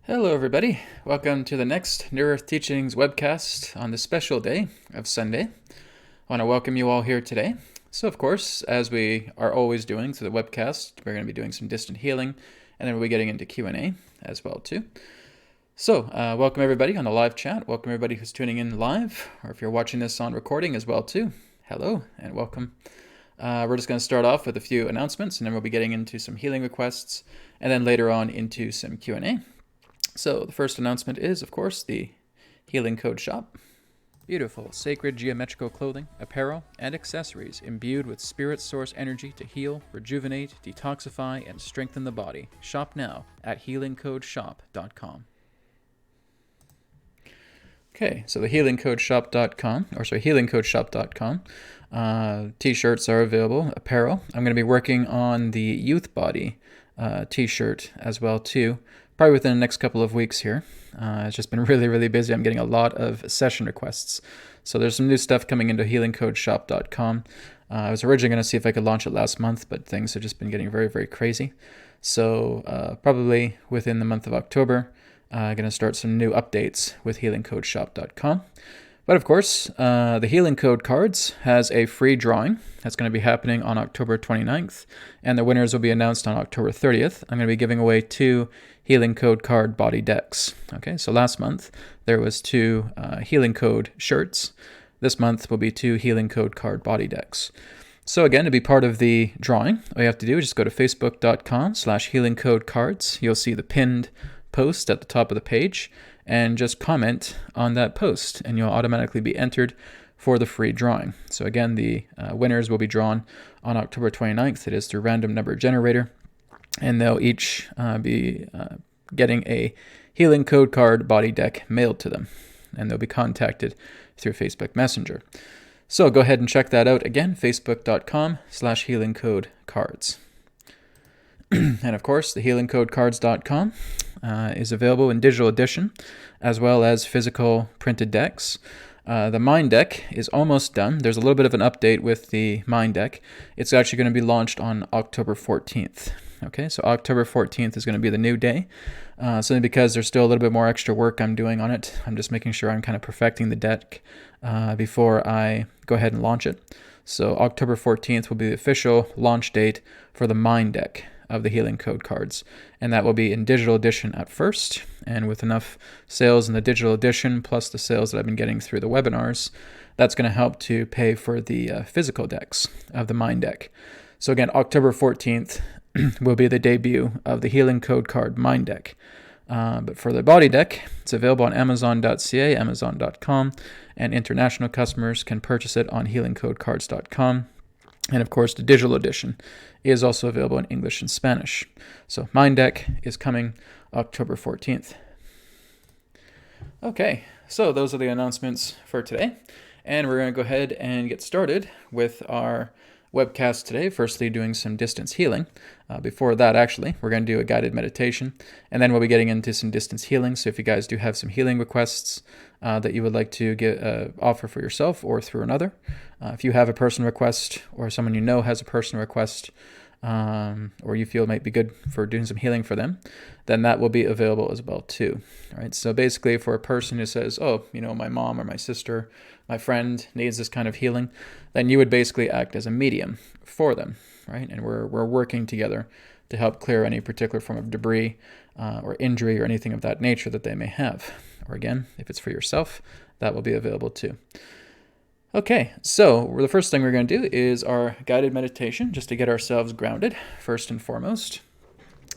Hello, everybody. Welcome to the next New Earth Teachings webcast on the special day of Sunday. I want to welcome you all here today. So, of course, as we are always doing through the webcast, we're going to be doing some distant healing, and then we'll be getting into Q&A as well, too. So, welcome everybody on the live chat. Welcome everybody who's tuning in live, or if you're watching this on recording as well, too. Hello, and welcome. We're just going to start off with a few announcements, and then we'll be getting into some healing requests, and then later on into some Q&A. So the first announcement is, of course, the Healing Code Shop. Beautiful, sacred geometrical clothing, apparel, and accessories imbued with spirit source energy to heal, rejuvenate, detoxify, and strengthen the body. Shop now at healingcodeshop.com. Okay, so the healingcodeshop.com. T-shirts are available, apparel. I'm going to be working on the youth body T-shirt as well, too. Probably within the next couple of weeks here. It's just been really busy. I'm getting a lot of session requests. So there's some new stuff coming into healingcodeshop.com. I was originally going to see if I could launch it last month, but things have just been getting very crazy. So probably within the month of October, I'm going to start some new updates with healingcodeshop.com. But of course, the Healing Code Cards has a free drawing that's going to be happening on October 29th, and the winners will be announced on October 30th. I'm going to be giving away 2 Healing Code card body decks. Okay, so last month there was 2 Healing Code shirts. This month will be 2 Healing Code card body decks. So again, to be part of the drawing, all you have to do is just go to facebook.com/healingcodecards. You'll see the pinned post at the top of the page, and just comment on that post, and you'll automatically be entered for the free drawing. So again, the winners will be drawn on October 29th. It is through random number generator, and they'll each be getting a Healing Code card body deck mailed to them, and they'll be contacted through Facebook Messenger. So go ahead and check that out again, facebook.com/healingcodecards. And of course, the healingcodecards.com is available in digital edition as well as physical printed decks. The Mind deck is almost done. There's a little bit of an update with the Mind deck. It's actually going to be launched on October 14th. Okay, so October 14th is going to be the new day. Simply because there's still a little bit more extra work I'm doing on it. I'm just making sure I'm kind of perfecting the deck before I go ahead and launch it. So October 14th will be the official launch date for the Mind deck of the Healing Code cards, and that will be in digital edition at first, and with enough sales in the digital edition plus the sales that I've been getting through the webinars, that's going to help to pay for the physical decks of the Mind deck. So again, October 14th will be the debut of the Healing Code card Mind deck. But for the body deck, it's available on amazon.ca, amazon.com, and international customers can purchase it on healingcodecards.com. And of course, the digital edition is also available in English and Spanish. So Mind deck is coming October 14th. Okay, so those are the announcements for today. And we're going to go ahead and get started with our webcast today. Firstly, doing some distance healing. Before that, actually, we're going to do a guided meditation, and then we'll be getting into some distance healing. So if you guys do have some healing requests that you would like to offer for yourself or through another, if you have a personal request or someone you know has a personal request, or you feel might be good for doing some healing for them, then that will be available as well too. All right. So basically, for a person who says, "Oh, my mom or my sister, my friend needs this kind of healing," then you would basically act as a medium for them, right? And we're working together to help clear any particular form of debris or injury or anything of that nature that they may have. Or again, if it's for yourself, that will be available too. Okay, so the first thing we're going to do is our guided meditation, just to get ourselves grounded, first and foremost.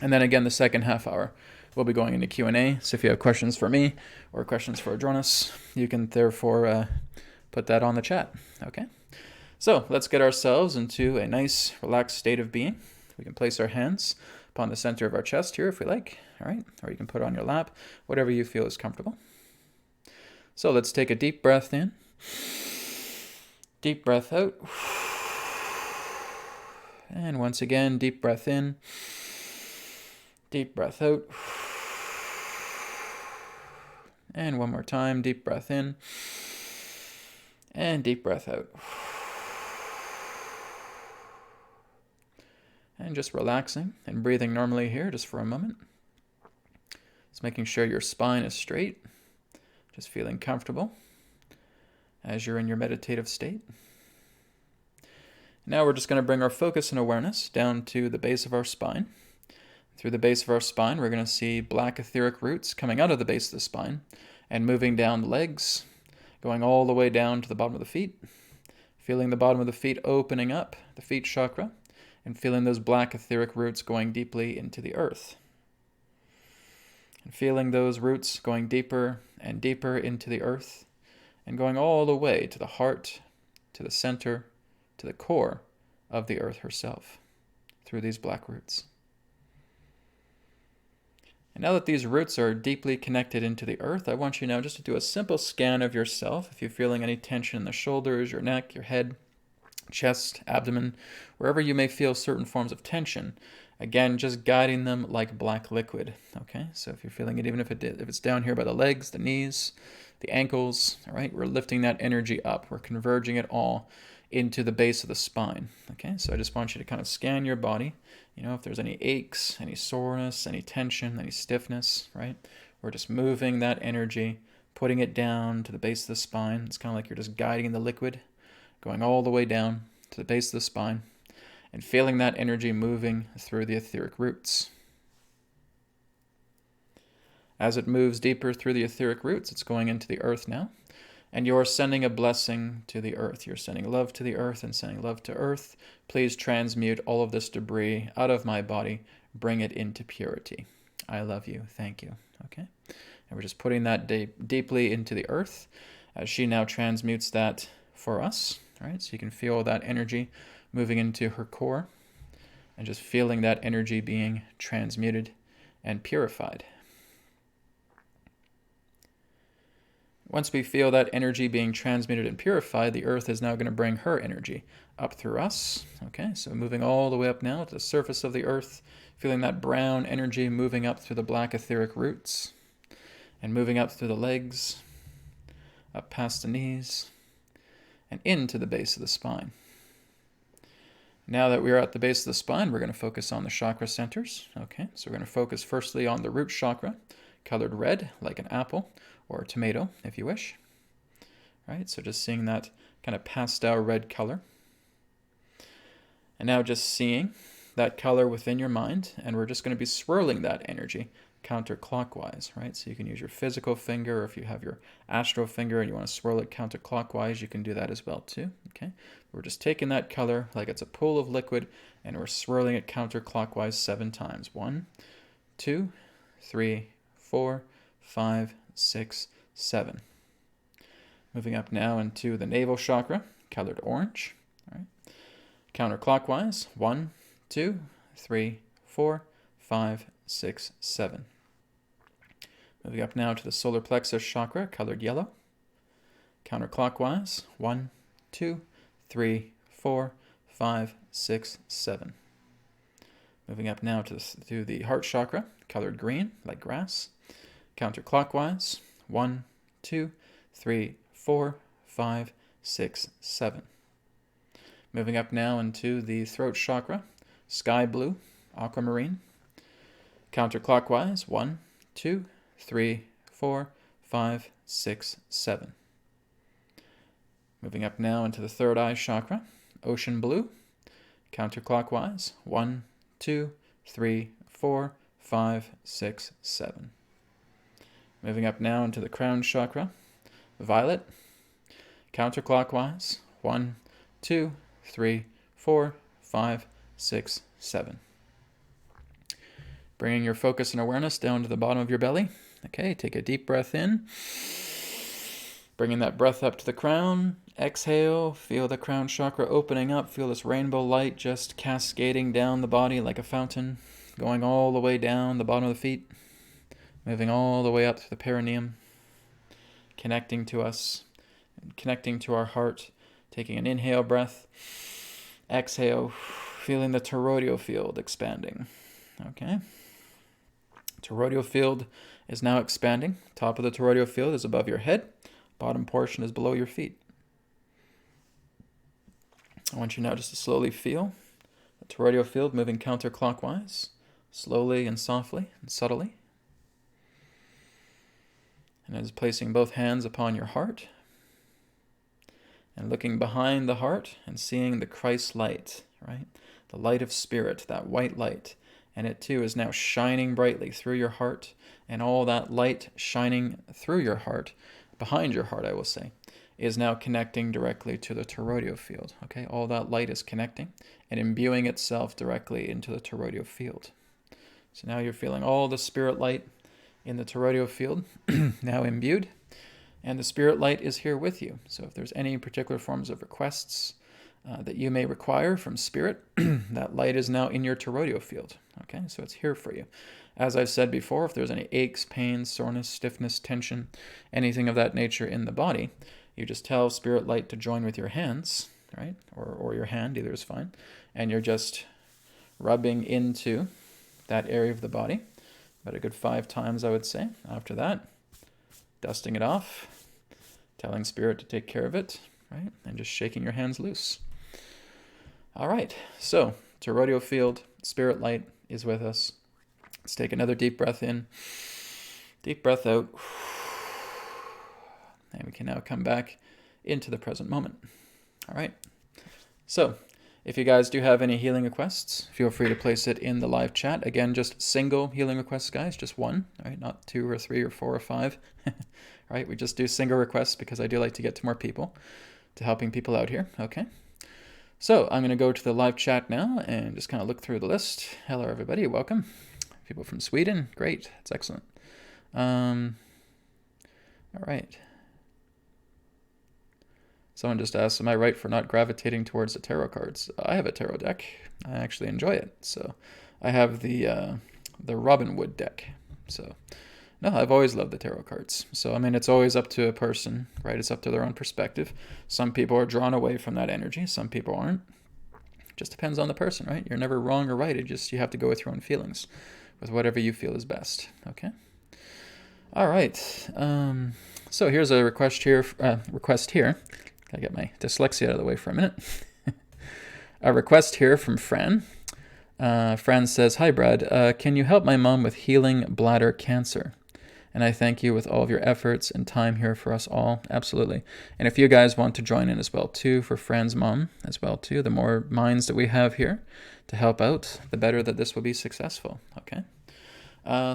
And then again, the second half hour, we'll be going into Q&A. So if you have questions for me or questions for Adronis, you can therefore put that on the chat. Okay, so let's get ourselves into a nice, relaxed state of being. We can place our hands upon the center of our chest here if we like, all right? Or you can put it on your lap, whatever you feel is comfortable. So let's take a deep breath in. Deep breath out. And once again, deep breath in. Deep breath out. And one more time, deep breath in. And deep breath out. And just relaxing and breathing normally here just for a moment. Just making sure your spine is straight, just feeling comfortable as you're in your meditative state. Now we're just going to bring our focus and awareness down to the base of our spine. Through the base of our spine, we're going to see black etheric roots coming out of the base of the spine and moving down the legs, going all the way down to the bottom of the feet, feeling the bottom of the feet opening up, the feet chakra, and feeling those black etheric roots going deeply into the earth. And feeling those roots going deeper and deeper into the earth, and going all the way to the heart, to the center, to the core of the earth herself, through these black roots. And now that these roots are deeply connected into the earth, I want you now just to do a simple scan of yourself. If you're feeling any tension in the shoulders, your neck, your head, chest, abdomen, wherever you may feel certain forms of tension, again, just guiding them like black liquid, okay? So if you're feeling it, even if it's down here by the legs, the knees, the ankles, all right, we're lifting that energy up. We're converging it all into the base of the spine, okay? So I just want you to kind of scan your body, if there's any aches, any soreness, any tension, any stiffness, right? We're just moving that energy, putting it down to the base of the spine. It's kind of like you're just guiding the liquid, going all the way down to the base of the spine, and feeling that energy moving through the etheric roots. As it moves deeper through the etheric roots, it's going into the earth now, and you're sending a blessing to the earth. You're sending love to the earth and sending love to earth. Please transmute all of this debris out of my body. Bring it into purity. I love you. Thank you. Okay? And we're just putting that deeply into the earth as she now transmutes that for us. All right? So you can feel that energy moving into her core and just feeling that energy being transmuted and purified. Once we feel that energy being transmuted and purified, the earth is now going to bring her energy up through us. Okay, so moving all the way up now to the surface of the earth, feeling that brown energy moving up through the black etheric roots and moving up through the legs, up past the knees, and into the base of the spine. Now that we're at the base of the spine, we're going to focus on the chakra centers. Okay, so we're going to focus firstly on the root chakra, colored red like an apple, or a tomato, if you wish. Right, so just seeing that kind of pastel red color. And now just seeing that color within your mind, and we're just going to be swirling that energy counterclockwise, right? So you can use your physical finger, or if you have your astral finger and you want to swirl it counterclockwise, you can do that as well too, okay? We're just taking that color like it's a pool of liquid, and we're swirling it counterclockwise 7 times. 1, 2, 3, 4, 5, 6, 7. Moving up now into the navel chakra, colored orange. All right. Counterclockwise, 1, 2, 3, 4, 5, 6, 7. Moving up now to the solar plexus chakra, colored yellow. Counterclockwise, 1, 2, 3, 4, 5, 6, 7. Moving up now to the heart chakra, colored green, like grass. Counterclockwise, 1, 2, 3, 4, 5, 6, 7. Moving up now into the throat chakra, sky blue, aquamarine. Counterclockwise, 1, 2, 3, 4, 5, 6, 7. Moving up now into the third eye chakra, ocean blue. Counterclockwise, 1, 2, 3, 4, 5, 6, 7. Moving up now into the crown chakra, violet. Counterclockwise, 1, 2, 3, 4, 5, 6, 7. Bringing your focus and awareness down to the bottom of your belly. Okay, take a deep breath in. Bringing that breath up to the crown. Exhale, feel the crown chakra opening up. Feel this rainbow light just cascading down the body like a fountain, going all the way down the bottom of the feet. Moving all the way up to the perineum, connecting to us, connecting to our heart, taking an inhale breath, exhale, feeling the toroidal field expanding, okay? Toroidal field is now expanding. Top of the toroidal field is above your head, bottom portion is below your feet. I want you now just to slowly feel the toroidal field moving counterclockwise, slowly and softly and subtly. And is placing both hands upon your heart and looking behind the heart and seeing the Christ light, right? The light of spirit, that white light. And it too is now shining brightly through your heart, and all that light shining through your heart, behind your heart, I will say, is now connecting directly to the toroidal field. Okay, all that light is connecting and imbuing itself directly into the toroidal field. So now you're feeling all the spirit light in the toroidal field now imbued, and the spirit light is here with you. So if there's any particular forms of requests that you may require from spirit, that light is now in your toroidal field. Okay, so it's here for you. As I've said before, if there's any aches, pains, soreness, stiffness, tension, anything of that nature in the body, you just tell spirit light to join with your hands, right? Or your hand, either is fine. And you're just rubbing into that area of the body, about a good 5 times, I would say. After that, dusting it off, telling spirit to take care of it, right? And just shaking your hands loose. All right, so toroidal field, spirit light is with us. Let's take another deep breath in, deep breath out, and we can now come back into the present moment. All right, so if you guys do have any healing requests, feel free to place it in the live chat. Again, just single healing requests, guys, just one, all right? Not 2 or 3 or 4 or 5, all right? We just do single requests because I do like to get to more people, to helping people out here, okay? So I'm going to go to the live chat now and just kind of look through the list. Hello, everybody. Welcome. People from Sweden. Great. That's excellent. All right. Someone just asked, am I right for not gravitating towards the tarot cards? I have a tarot deck. I actually enjoy it. So I have the Robin Wood deck. So no, I've always loved the tarot cards. So, I mean, it's always up to a person, right? It's up to their own perspective. Some people are drawn away from that energy. Some people aren't. Just depends on the person, right? You're never wrong or right. You have to go with your own feelings, with whatever you feel is best, okay? All right. So here's a request here. Gotta get my dyslexia out of the way for a minute. A request here from Fran. Fran says, hi, Brad. Can you help my mom with healing bladder cancer? And I thank you with all of your efforts and time here for us all. Absolutely. And if you guys want to join in as well, too, for Fran's mom as well, too, the more minds that we have here to help out, the better that this will be successful. Okay?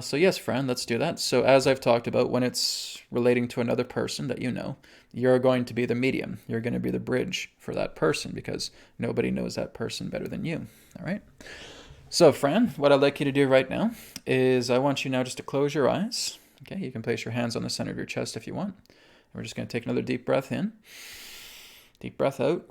So yes, Fran, let's do that. So as I've talked about, when it's relating to another person that you know, you're going to be the medium. You're going to be the bridge for that person because nobody knows that person better than you. All right? So Fran, what I'd like you to do right now is I want you now just to close your eyes. Okay, you can place your hands on the center of your chest if you want. We're just going to take another deep breath in. Deep breath out.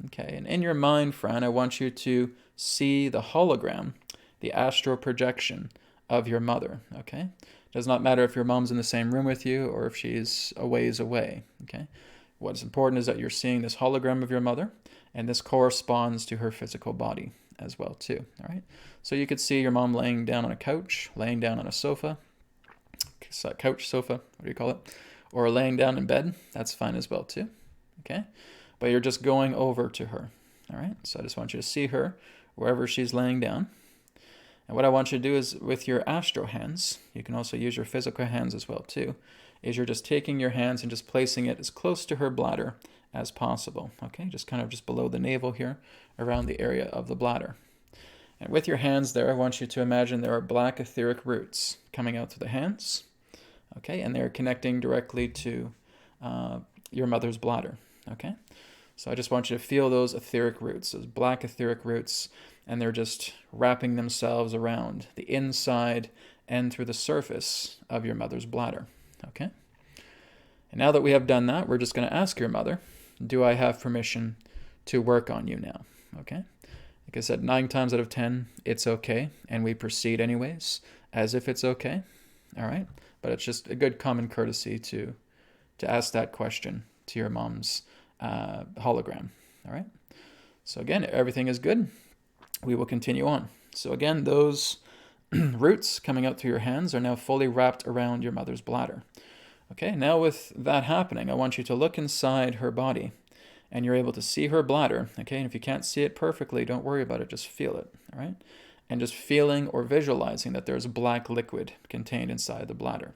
Okay, and in your mind, Fran, I want you to see the hologram, the astral projection of your mother, okay? It does not matter if your mom's in the same room with you or if she's a ways away, okay? What's important is that you're seeing this hologram of your mother, and this corresponds to her physical body as well too, all right? So you could see your mom laying down on a couch, laying down on a sofa, couch, sofa, what do you call it? Or laying down in bed, that's fine as well too, okay? But you're just going over to her, all right? So I just want you to see her wherever she's laying down. And what I want you to do is with your astral hands, you can also use your physical hands as well too, is you're just taking your hands and just placing it as close to her bladder as possible, okay? Just kind of just below the navel here, around the area of the bladder. And with your hands there, I want you to imagine there are black etheric roots coming out through the hands, okay? And they're connecting directly to your mother's bladder, okay? So I just want you to feel those etheric roots, those black etheric roots, and they're just wrapping themselves around the inside and through the surface of your mother's bladder, okay? And now that we have done that, we're just going to ask your mother, do I have permission to work on you now, okay? Like I said, 9 times out of 10, it's okay, and we proceed anyways, as if it's okay, all right? But it's just a good common courtesy to ask that question to your mom's hologram, all right? So again, everything is good. We will continue on. So again, those roots coming out through your hands are now fully wrapped around your mother's bladder. Okay, now with that happening, I want you to look inside her body, and you're able to see her bladder, okay? And if you can't see it perfectly, don't worry about it, just feel it, all right? and just feeling or visualizing that there's black liquid contained inside the bladder.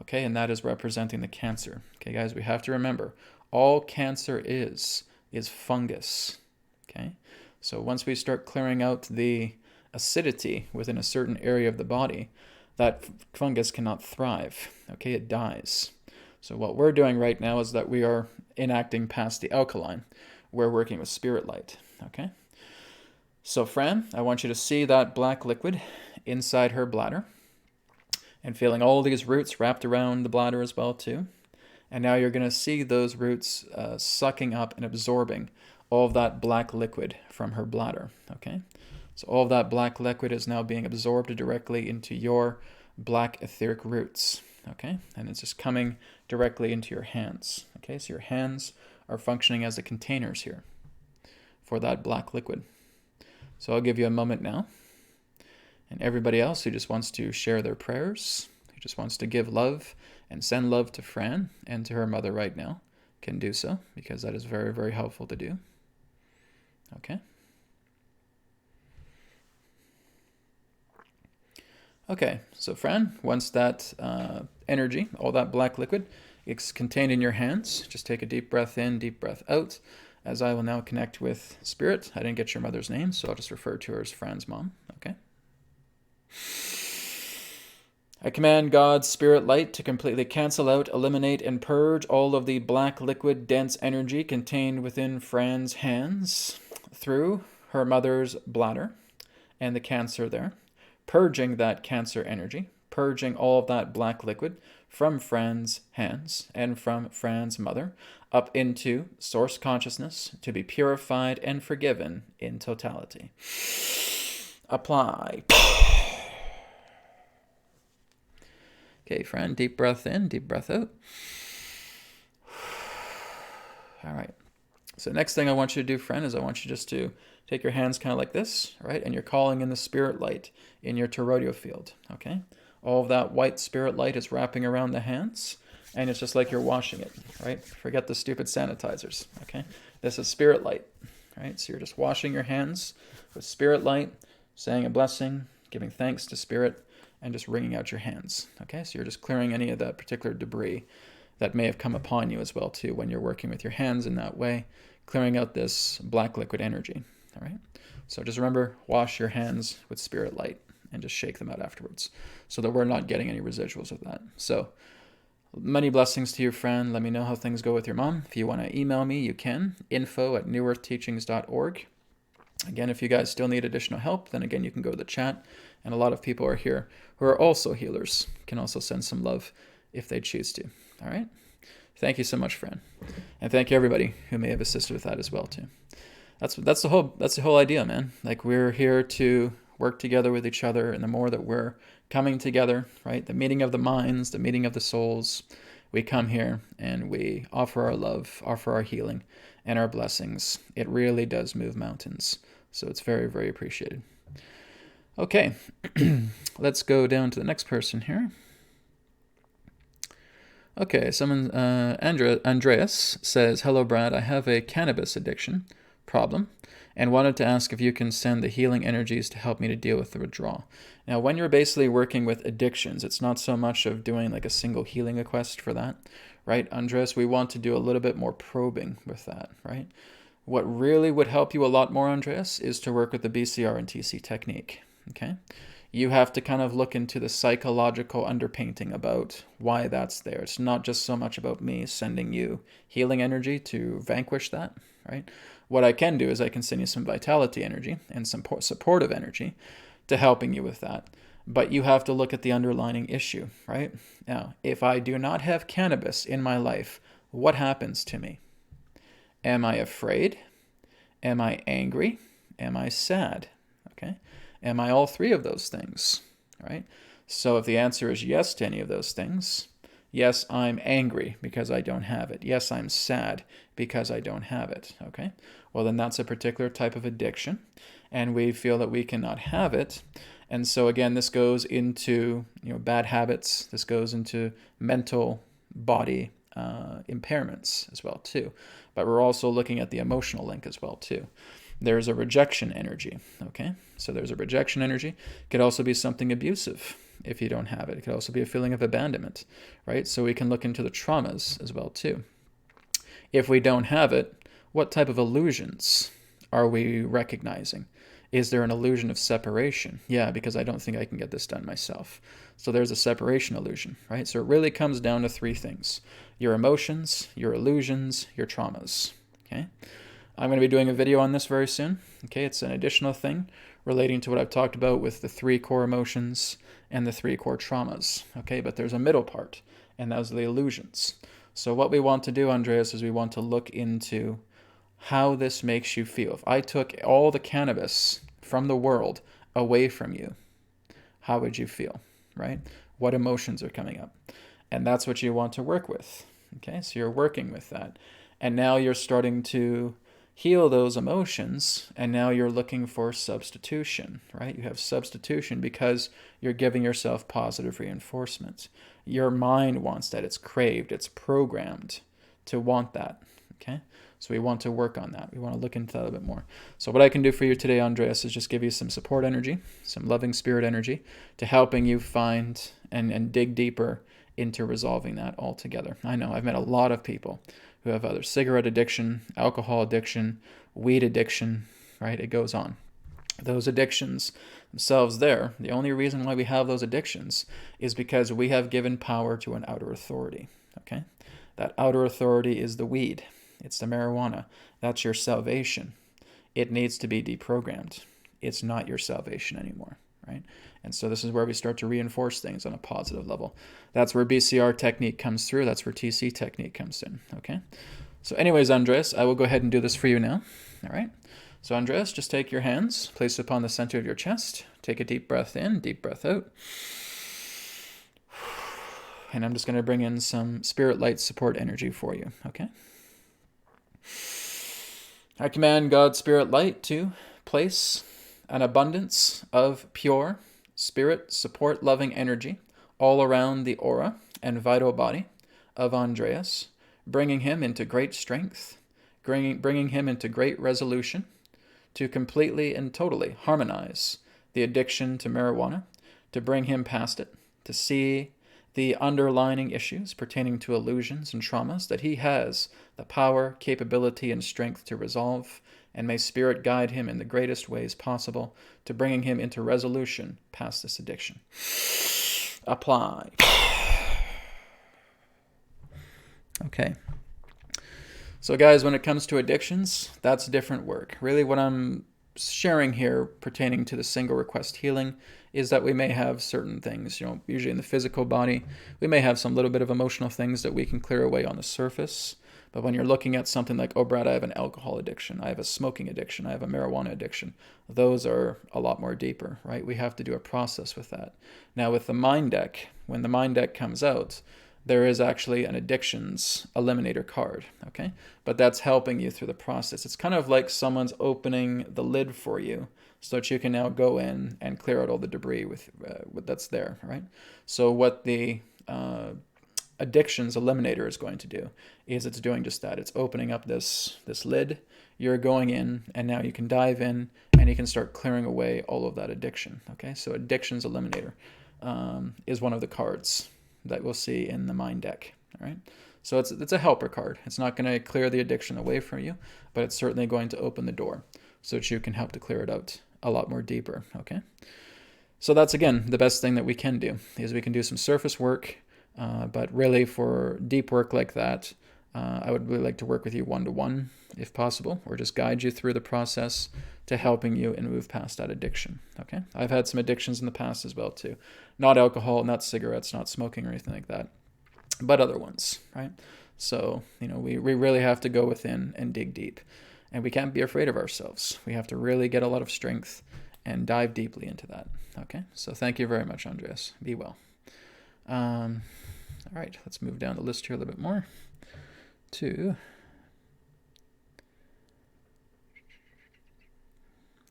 Okay, and that is representing the cancer. Okay, guys, we have to remember, all cancer is fungus. Okay, so once we start clearing out the acidity within a certain area of the body, that fungus cannot thrive. Okay, it dies. So what we're doing right now is that we are enacting past the alkaline. We're working with spirit light. Okay, so Fran, I want you to see that black liquid inside her bladder and feeling all these roots wrapped around the bladder as well too. And now you're going to see those roots sucking up and absorbing all of that black liquid from her bladder. Okay, so all of that black liquid is now being absorbed directly into your black etheric roots. Okay, and it's just coming directly into your hands. Okay, so your hands are functioning as the containers here for that black liquid. So I'll give you a moment now. And everybody else who just wants to share their prayers, who just wants to give love and send love to Fran and to her mother right now, can do so, because that is very, very helpful to do. Okay. Okay, so Fran, once that energy, all that black liquid, it's contained in your hands, just take a deep breath in, deep breath out, as I will now connect with Spirit. I didn't get your mother's name, so I'll just refer to her as Fran's mom. Okay. I command God's spirit light to completely cancel out, eliminate, and purge all of the black liquid dense energy contained within Fran's hands through her mother's bladder and the cancer there, purging that cancer energy, purging all of that black liquid from Fran's hands and from Fran's mother up into source consciousness to be purified and forgiven in totality. Apply. Okay, Fran, deep breath in, deep breath out. All right. So next thing I want you to do, Fran, is I want you just to take your hands kind of like this, right? And you're calling in the spirit light in your toroidal field, okay? All of that white spirit light is wrapping around the hands, and it's just like you're washing it, right? Forget the stupid sanitizers, okay? This is spirit light, right? So you're just washing your hands with spirit light, saying a blessing, giving thanks to spirit, and just wringing out your hands, okay? So you're just clearing any of that particular debris that may have come upon you as well, too, when you're working with your hands in that way, clearing out this black liquid energy, all right? So just remember, wash your hands with spirit light and just shake them out afterwards so that we're not getting any residuals of that. So many blessings to you, friend. Let me know how things go with your mom. If you want to email me, you can, info@newearthteachings.org. Again, if you guys still need additional help, then again, you can go to the chat. And a lot of people are here who are also healers, can also send some love if they choose to. All right? Thank you so much, friend. And thank you, everybody who may have assisted with that as well, too. That's the whole idea, man. Like, we're here to work together with each other, and the more that we're coming together, right, the meeting of the minds, the meeting of the souls, we come here and we offer our love, offer our healing, and our blessings. It really does move mountains. So it's very, very appreciated. Okay, let's go down to the next person here. Okay, Andreas says, "Hello, Brad. I have a cannabis addiction problem and wanted to ask if you can send the healing energies to help me to deal with the withdrawal." Now, when you're basically working with addictions, it's not so much of doing like a single healing request for that, right, Andreas? We want to do a little bit more probing with that, right? What really would help you a lot more, Andreas, is to work with the BCR and TC technique, okay? You have to kind of look into the psychological underpainting about why that's there. It's not just so much about me sending you healing energy to vanquish that, right? What I can do is I can send you some vitality energy and some supportive energy to helping you with that. But you have to look at the underlying issue, right? Now, if I do not have cannabis in my life, what happens to me? Am I afraid? Am I angry? Am I sad? Okay? Am I all three of those things? Right? So if the answer is yes to any of those things, yes, I'm angry because I don't have it. Yes, I'm sad because I don't have it. Okay? Well, then that's a particular type of addiction, and we feel that we cannot have it. And so again, this goes into bad habits. This goes into mental body impairments as well too. But we're also looking at the emotional link as well too. There's a rejection energy, okay? So there's a rejection energy. It could also be something abusive if you don't have it. It could also be a feeling of abandonment, right? So we can look into the traumas as well too. If we don't have it, what type of illusions are we recognizing? Is there an illusion of separation? Yeah, because I don't think I can get this done myself. So there's a separation illusion, right? So it really comes down to three things: your emotions, your illusions, your traumas, okay? I'm going to be doing a video on this very soon, okay? It's an additional thing relating to what I've talked about with the 3 core emotions and the 3 core traumas, okay? But there's a middle part, and those are the illusions. So what we want to do, Andreas, is we want to look into how this makes you feel. If I took all the cannabis from the world away from you, how would you feel, right? What emotions are coming up? And that's what you want to work with, okay? So you're working with that. And now you're starting to heal those emotions, and now you're looking for substitution, right? You have substitution because you're giving yourself positive reinforcement. Your mind wants that. It's craved. It's programmed to want that, okay? So we want to work on that. We want to look into that a little bit more. So what I can do for you today, Andreas, is just give you some support energy, some loving spirit energy, to helping you find and dig deeper into resolving that altogether. I know I've met a lot of people who have either cigarette addiction, alcohol addiction, weed addiction, right? It goes on. Those addictions themselves there, the only reason why we have those addictions is because we have given power to an outer authority, okay? That outer authority is the weed. It's the marijuana. That's your salvation. It needs to be deprogrammed. It's not your salvation anymore, right? And so this is where we start to reinforce things on a positive level. That's where BCR technique comes through. That's where TC technique comes in, okay? So anyways, Andreas, I will go ahead and do this for you now, all right? So Andreas, just take your hands, place it upon the center of your chest. Take a deep breath in, deep breath out. And I'm just going to bring in some spirit light support energy for you, okay? I command God's spirit light to place an abundance of pure spirit support loving energy all around the aura and vital body of Andreas, bringing him into great strength, bringing him into great resolution to completely and totally harmonize the addiction to marijuana, to bring him past it, to see the underlying issues pertaining to illusions and traumas that he has the power, capability, and strength to resolve, and may Spirit guide him in the greatest ways possible to bringing him into resolution past this addiction. Apply. Okay. So guys, when it comes to addictions, that's different work. Really what I'm sharing here pertaining to the single request healing is that we may have certain things, usually in the physical body, we may have some little bit of emotional things that we can clear away on the surface. But when you're looking at something like, oh, Brad, I have an alcohol addiction, I have a smoking addiction, I have a marijuana addiction, those are a lot more deeper, right? We have to do a process with that. Now with the mind deck, when the mind deck comes out, there is actually an addictions eliminator card, okay? But that's helping you through the process. It's kind of like someone's opening the lid for you so that you can now go in and clear out all the debris with that's there, right? So what the addictions eliminator is going to do is it's doing just that. It's opening up this lid. You're going in, and now you can dive in, and you can start clearing away all of that addiction, okay? So addictions eliminator is one of the cards that we'll see in the mind deck, all right? So it's a helper card. It's not going to clear the addiction away from you, but it's certainly going to open the door so that you can help to clear it out a lot more deeper, okay? So that's, again, the best thing that we can do is we can do some surface work, but really for deep work like that, I would really like to work with you one-to-one if possible, or just guide you through the process to helping you and move past that addiction, okay? I've had some addictions in the past as well too. Not alcohol, not cigarettes, not smoking or anything like that, but other ones, right? So, we really have to go within and dig deep. And we can't be afraid of ourselves. We have to really get a lot of strength and dive deeply into that, okay? So thank you very much, Andreas. Be well. All right, let's move down the list here a little bit more to...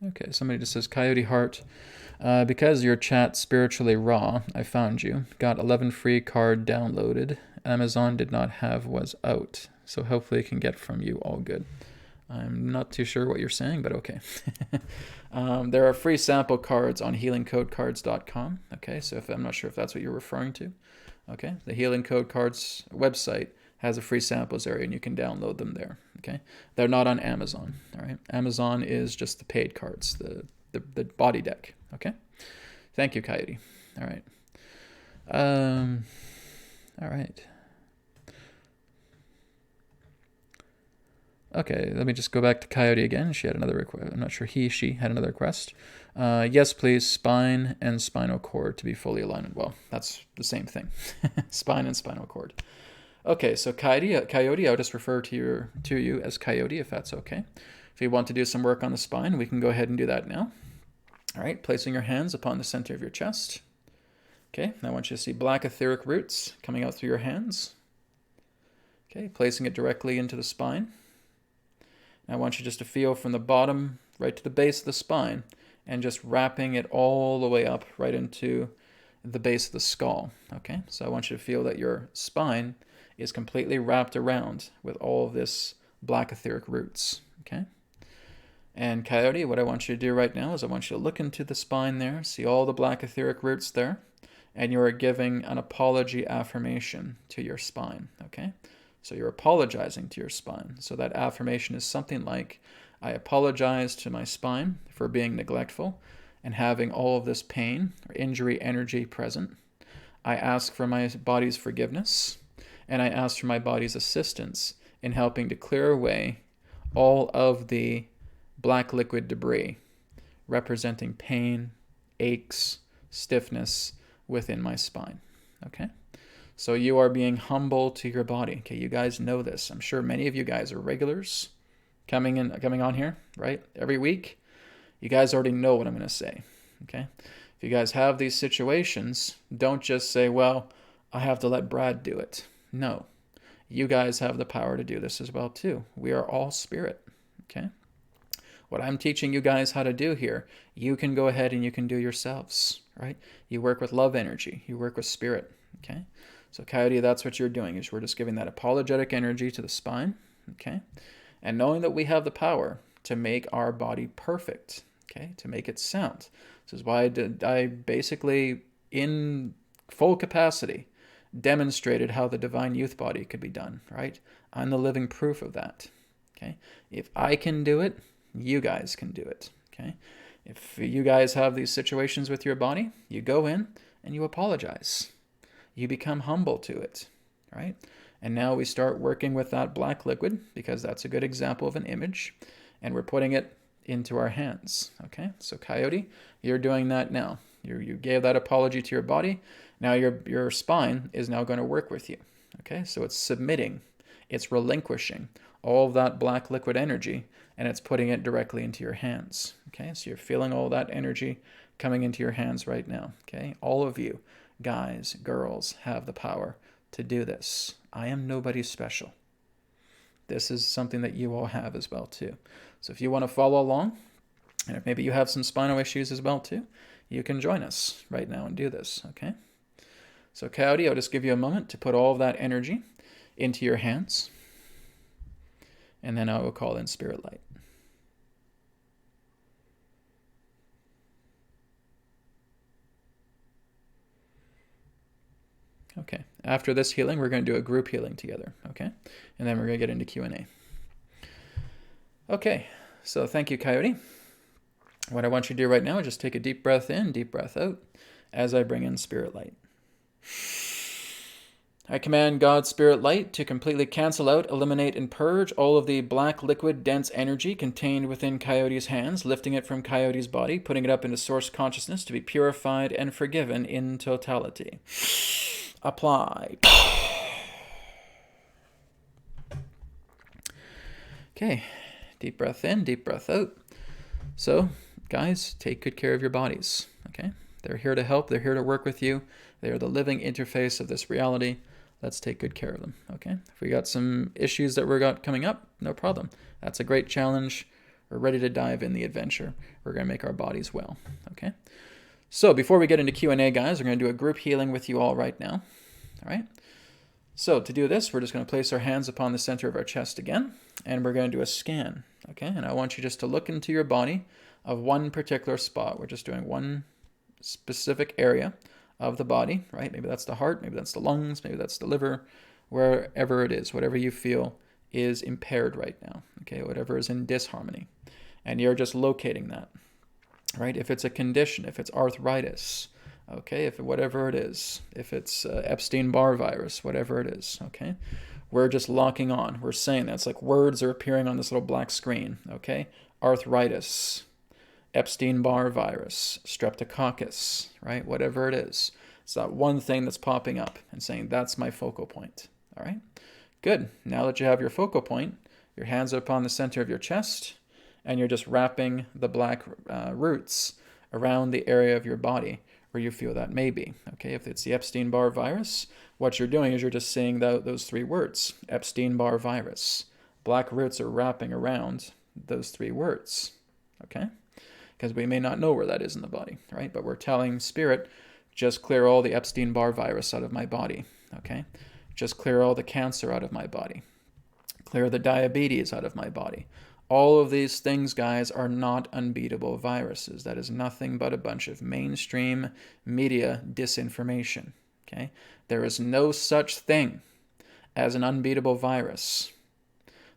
Okay, somebody just says, Coyote Heart, because your chat spiritually raw, I found you. Got 11 free card downloaded. Amazon did not have was out. So hopefully it can get from you all good. I'm not too sure what you're saying, but okay. There are free sample cards on healingcodecards.com. Okay, so if I'm not sure if that's what you're referring to. Okay, the Healing Code Cards website has a free samples area, and you can download them there. Okay, they're not on Amazon. All right, Amazon is just the paid cards, the body deck. Okay, thank you, Coyote. All right. All right. Okay, let me just go back to Coyote again. She had another request. I'm not sure she had another request. Yes, please, spine and spinal cord to be fully aligned. Well, that's the same thing. Spine and spinal cord. Okay, so Coyote, I'll just refer to you as Coyote if that's okay. If you want to do some work on the spine, we can go ahead and do that now. All right, placing your hands upon the center of your chest. Okay, now I want you to see black etheric roots coming out through your hands. Okay, placing it directly into the spine. I want you just to feel from the bottom right to the base of the spine and just wrapping it all the way up right into the base of the skull. Okay, so I want you to feel that your spine is completely wrapped around with all of this black etheric roots. Okay, and Coyote, what I want you to do right now is I want you to look into the spine there, see all the black etheric roots there, and you are giving an apology affirmation to your spine. Okay, so you're apologizing to your spine. So that affirmation is something like, I apologize to my spine for being neglectful and having all of this pain or injury energy present. I ask for my body's forgiveness, and I ask for my body's assistance in helping to clear away all of the black liquid debris representing pain, aches, stiffness within my spine. Okay? So you are being humble to your body. Okay, you guys know this. I'm sure many of you guys are regulars coming on here, right? Every week. You guys already know what I'm going to say. Okay? If you guys have these situations, don't just say, well, I have to let Brad do it. No. You guys have the power to do this as well too. We are all spirit. Okay? What I'm teaching you guys how to do here, you can go ahead and you can do yourselves, right? You work with love energy. You work with spirit. Okay? So Coyote, that's what you're doing, is we're just giving that apologetic energy to the spine, okay? And knowing that we have the power to make our body perfect, okay? To make it sound. This is why I basically, in full capacity, demonstrated how the divine youth body could be done, right? I'm the living proof of that, okay? If I can do it, you guys can do it, okay? If you guys have these situations with your body, you go in and you apologize. You become humble to it, right? And now we start working with that black liquid, because that's a good example of an image, and we're putting it into our hands, okay? So Coyote, you're doing that now. You gave that apology to your body. Now your spine is now going to work with you, okay? So it's submitting, it's relinquishing all of that black liquid energy, and it's putting it directly into your hands, okay? So you're feeling all that energy coming into your hands right now, okay? All of you, guys, girls, have the power to do this. I am nobody special. This is something that you all have as well too. So if you want to follow along, and if maybe you have some spinal issues as well too, you can join us right now and do this, okay? So Coyote, I'll just give you a moment to put all of that energy into your hands, and then I will call in Spirit Light. Okay, after this healing, we're going to do a group healing together, okay? And then we're going to get into Q&A. Okay, so thank you, Coyote. What I want you to do right now is just take a deep breath in, deep breath out, as I bring in Spirit Light. I command God's Spirit Light to completely cancel out, eliminate, and purge all of the black liquid dense energy contained within Coyote's hands, lifting it from Coyote's body, putting it up into source consciousness to be purified and forgiven in totality. Apply. Okay, deep breath in, deep breath out. So, guys, take good care of your bodies, okay? They're here to help. They're here to work with you. They are the living interface of this reality. Let's take good care of them, okay? If we got some issues that we got coming up, no problem. That's a great challenge. We're ready to dive in the adventure. We're going to make our bodies well, okay? So before we get into Q&A, guys, we're going to do a group healing with you all right now, all right? So to do this, we're just going to place our hands upon the center of our chest again, and we're going to do a scan, okay? And I want you just to look into your body of one particular spot. We're just doing one specific area of the body, right? Maybe that's the heart, maybe that's the lungs, maybe that's the liver, wherever it is, whatever you feel is impaired right now, okay? Whatever is in disharmony. And you're just locating that, right? If it's a condition, if it's arthritis, okay, if whatever it is, if it's Epstein-Barr virus, whatever it is, okay, we're just locking on. We're saying that. It's like words are appearing on this little black screen, okay? Arthritis, Epstein-Barr virus, streptococcus, right? Whatever it is. It's that one thing that's popping up and saying, that's my focal point, all right? Good. Now that you have your focal point, your hands are upon the center of your chest, and you're just wrapping the black roots around the area of your body where you feel that may be. Okay, if it's the Epstein-Barr virus, what you're doing is you're just saying those three words, Epstein-Barr virus. Black roots are wrapping around those three words, okay? Because we may not know where that is in the body, right? But we're telling spirit, just clear all the Epstein-Barr virus out of my body, okay? Just clear all the cancer out of my body. Clear the diabetes out of my body. All of these things, guys, are not unbeatable viruses. That is nothing but a bunch of mainstream media disinformation, okay? There is no such thing as an unbeatable virus.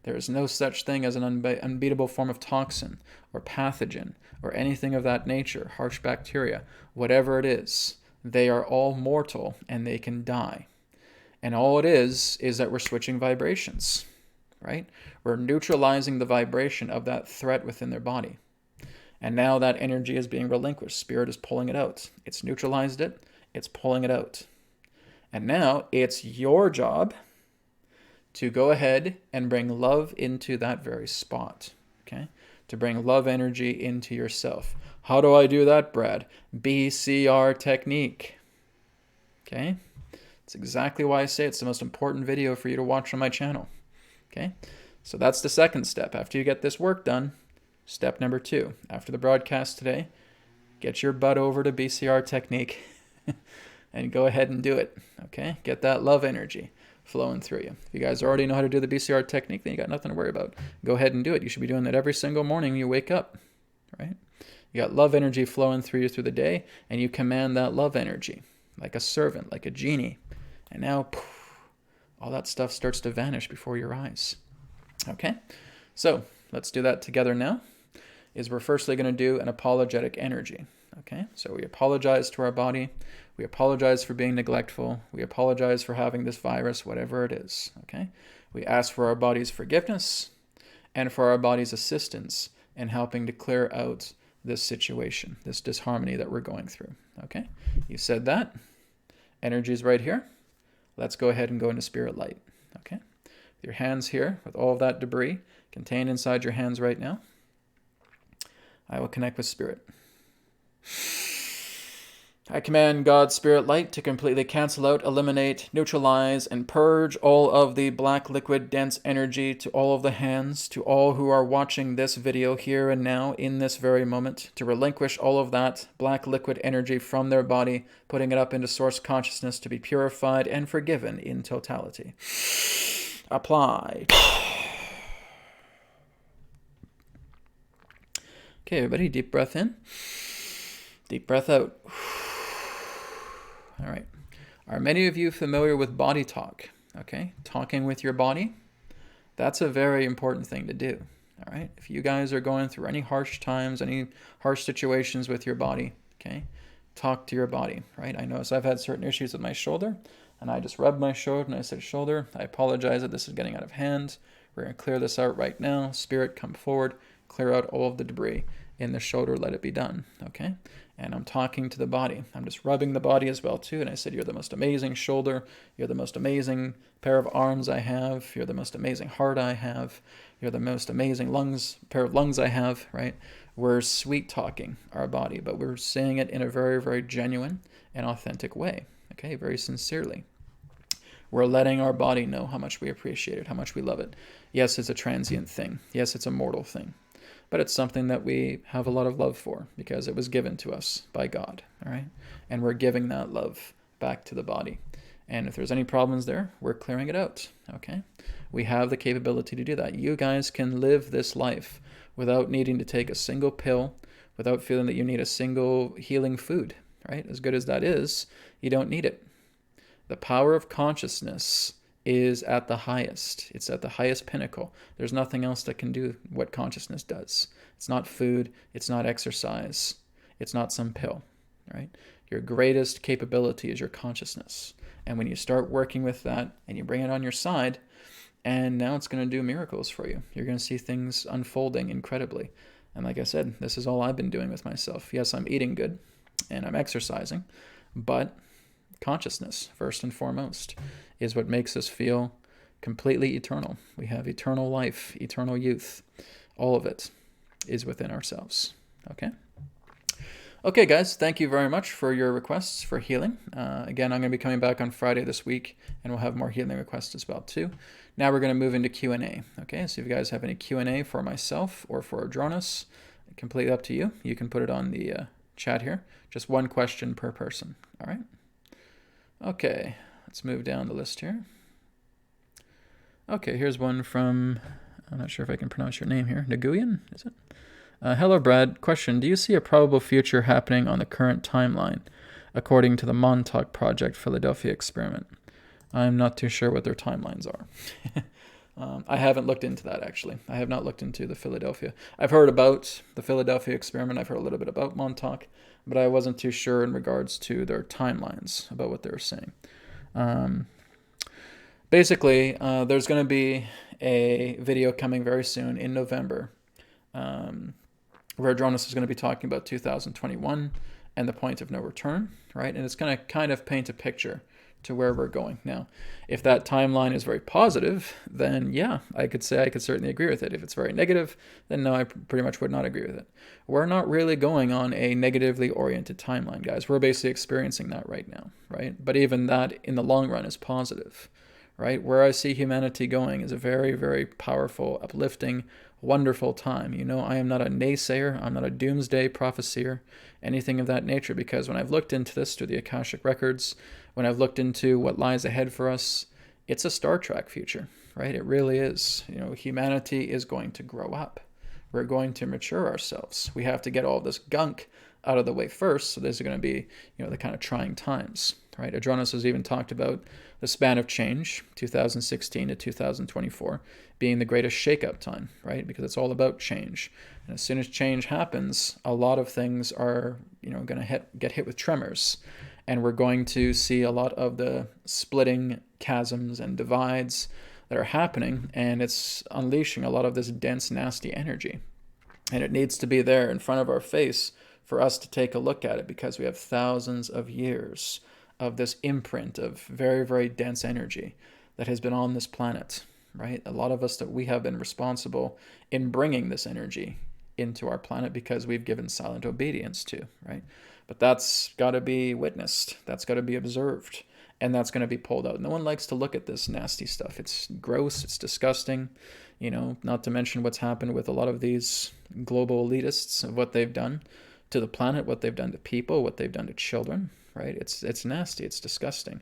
There is no such thing as an unbeatable form of toxin or pathogen or anything of that nature, harsh bacteria, whatever it is. They are all mortal and they can die. And all it is that we're switching vibrations, right? We're neutralizing the vibration of that threat within their body. And now that energy is being relinquished. Spirit is pulling it out. It's neutralized it. It's pulling it out. And now it's your job to go ahead and bring love into that very spot, okay? To bring love energy into yourself. How do I do that, Brad? BCR technique, okay? It's exactly why I say it's the most important video for you to watch on my channel. Okay, so that's the second step. After you get this work done, step number 2. After the broadcast today, get your butt over to BCR technique and go ahead and do it. Okay, get that love energy flowing through you. If you guys already know how to do the BCR technique, then you got nothing to worry about. Go ahead and do it. You should be doing that every single morning when you wake up, right? You got love energy flowing through you through the day, and you command that love energy like a servant, like a genie. And now, poof, all that stuff starts to vanish before your eyes. Okay, so let's do that together now. We're firstly going to do an apologetic energy. Okay, so we apologize to our body. We apologize for being neglectful. We apologize for having this virus, whatever it is. Okay, we ask for our body's forgiveness and for our body's assistance in helping to clear out this situation, this disharmony that we're going through. Okay, you said that. Energy is right here. Let's go ahead and go into spirit light, okay? Your hands here with all of that debris contained inside your hands right now. I will connect with spirit. I command God's spirit light to completely cancel out, eliminate, neutralize, and purge all of the black liquid dense energy to all of the hands, to all who are watching this video here and now in this very moment, to relinquish all of that black liquid energy from their body, putting it up into source consciousness to be purified and forgiven in totality. Apply. Okay, everybody, deep breath in. Deep breath out. All right. Are many of you familiar with body talk? Okay, talking with your body. That's a very important thing to do. All right. If you guys are going through any harsh times, any harsh situations with your body, okay, talk to your body, right? I notice I've had certain issues with my shoulder, and I just rubbed my shoulder and I said, shoulder, I apologize that this is getting out of hand. We're going to clear this out right now. Spirit, come forward, clear out all of the debris in the shoulder, let it be done, okay? And I'm talking to the body. I'm just rubbing the body as well, too. And I said, you're the most amazing shoulder. You're the most amazing pair of arms I have. You're the most amazing heart I have. You're the most amazing pair of lungs I have, right? We're sweet talking our body, but we're saying it in a very, very genuine and authentic way, okay? Very sincerely. We're letting our body know how much we appreciate it, how much we love it. Yes, it's a transient thing. Yes, it's a mortal thing. But it's something that we have a lot of love for because it was given to us by God, all right? And we're giving that love back to the body. And if there's any problems there, we're clearing it out, okay? We have the capability to do that. You guys can live this life without needing to take a single pill, without feeling that you need a single healing food, right? As good as that is, you don't need it. The power of consciousness is at the highest. It's at the highest pinnacle. There's nothing else that can do what consciousness does. It's not food. It's not exercise. It's not some pill, right? Your greatest capability is your consciousness. And when you start working with that and you bring it on your side, and now it's going to do miracles for you. You're going to see things unfolding incredibly. And like I said, this is all I've been doing with myself. Yes, I'm eating good and I'm exercising, but consciousness, first and foremost, is what makes us feel completely eternal. We have eternal life, eternal youth. All of it is within ourselves. Okay? Okay, guys, thank you very much for your requests for healing. Again, I'm going to be coming back on Friday this week, and we'll have more healing requests as well, too. Now we're going to move into Q&A. Okay, so if you guys have any Q&A for myself or for Adronis, completely up to you. You can put it on the chat here. Just one question per person. All right? Okay, let's move down the list here. Okay, here's one from, I'm not sure if I can pronounce your name here. Nguyen, is it? Hello, Brad. Question, do you see a probable future happening on the current timeline, according to the Montauk Project Philadelphia experiment? I'm not too sure what their timelines are. I haven't looked into that, actually. I have not looked into the Philadelphia. I've heard about the Philadelphia experiment. I've heard a little bit about Montauk, but I wasn't too sure in regards to their timelines about what they were saying. Basically, there's going to be a video coming very soon in November where Adronis is going to be talking about 2021 and the point of no return, right? And it's going to kind of paint a picture to where we're going. Now, if that timeline is very positive, then yeah, I could say I could certainly agree with it. If it's very negative, then no, I pretty much would not agree with it. We're not really going on a negatively oriented timeline, guys. We're basically experiencing that right now, right? But even that in the long run is positive, right? Where I see humanity going is a very, very powerful, uplifting, wonderful time. You know, I am not a naysayer. I'm not a doomsday prophesier, anything of that nature, because when I've looked into this through the Akashic records, when I've looked into what lies ahead for us, it's a Star Trek future, right? It really is. You know, humanity is going to grow up. We're going to mature ourselves. We have to get all this gunk out of the way first. So these are going to be, you know, the kind of trying times, right? Adronis has even talked about the span of change, 2016 to 2024, being the greatest shakeup time, right? Because it's all about change. And as soon as change happens, a lot of things are, you know, going to get hit with tremors. And we're going to see a lot of the splitting chasms and divides that are happening. And it's unleashing a lot of this dense, nasty energy. And it needs to be there in front of our face for us to take a look at it, because we have thousands of years of this imprint of very, very dense energy that has been on this planet, right? A lot of us that we have been responsible in bringing this energy into our planet because we've given silent obedience to, right? But that's got to be witnessed. That's got to be observed. And that's going to be pulled out. No one likes to look at this nasty stuff. It's gross. It's disgusting. You know, not to mention what's happened with a lot of these global elitists of what they've done to the planet, what they've done to people, what they've done to children, right? It's nasty. It's disgusting.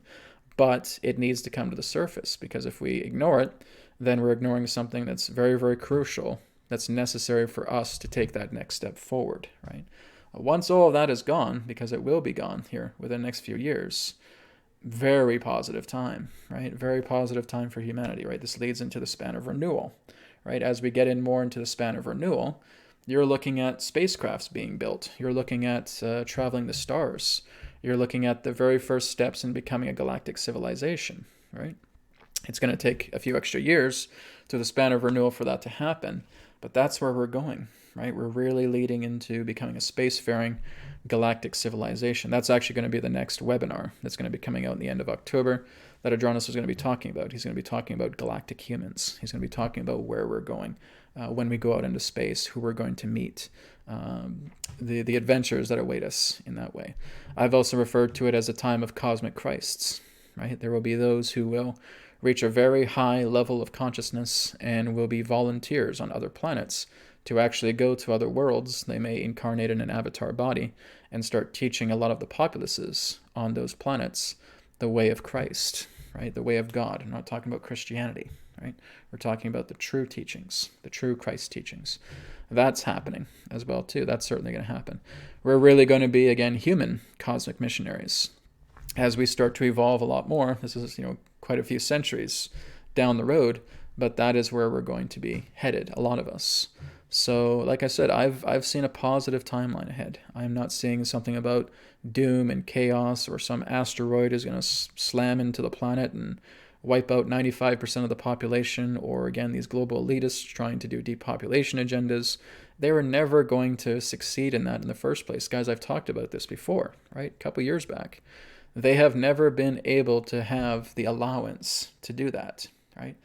But it needs to come to the surface, because if we ignore it, then we're ignoring something that's very, very crucial, that's necessary for us to take that next step forward, right? Once all of that is gone, because it will be gone here within the next few years, very positive time, right? Very positive time for humanity, right? This leads into the span of renewal, right? As we get in more into the span of renewal, you're looking at spacecrafts being built. You're looking at traveling the stars. You're looking at the very first steps in becoming a galactic civilization, right? It's going to take a few extra years to the span of renewal for that to happen, but that's where we're going, right? We're really leading into becoming a spacefaring galactic civilization. That's actually going to be the next webinar that's going to be coming out in the end of October that Adronis is going to be talking about. He's going to be talking about galactic humans. He's going to be talking about where we're going when we go out into space, who we're going to meet, the adventures that await us in that way. I've also referred to it as a time of cosmic Christs, right? There will be those who will reach a very high level of consciousness and will be volunteers on other planets to actually go to other worlds. They may incarnate in an avatar body and start teaching a lot of the populaces on those planets the way of Christ, right? The way of God. I'm not talking about Christianity, right? We're talking about the true teachings, the true Christ teachings. That's happening as well, too. That's certainly going to happen. We're really going to be, again, human cosmic missionaries. As we start to evolve a lot more, this is, quite a few centuries down the road, but that is where we're going to be headed, a lot of us. So, like I said, I've seen a positive timeline ahead. I'm not seeing something about doom and chaos, or some asteroid is going to slam into the planet and wipe out 95% of the population, or again, these global elitists trying to do depopulation agendas. They were never going to succeed in that in the first place. Guys, I've talked about this before, right? A couple years back. They have never been able to have the allowance to do that, right?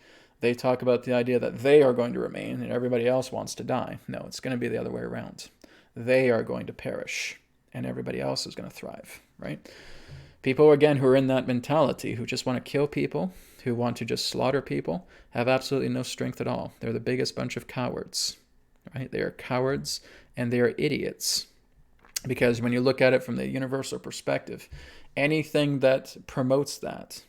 They talk about the idea that they are going to remain and everybody else wants to die. No, it's going to be the other way around. They are going to perish and everybody else is going to thrive, right? People, again, who are in that mentality, who just want to kill people, who want to just slaughter people, have absolutely no strength at all. They're the biggest bunch of cowards, right? They are cowards and they are idiots. Because when you look at it from the universal perspective, anything that promotes that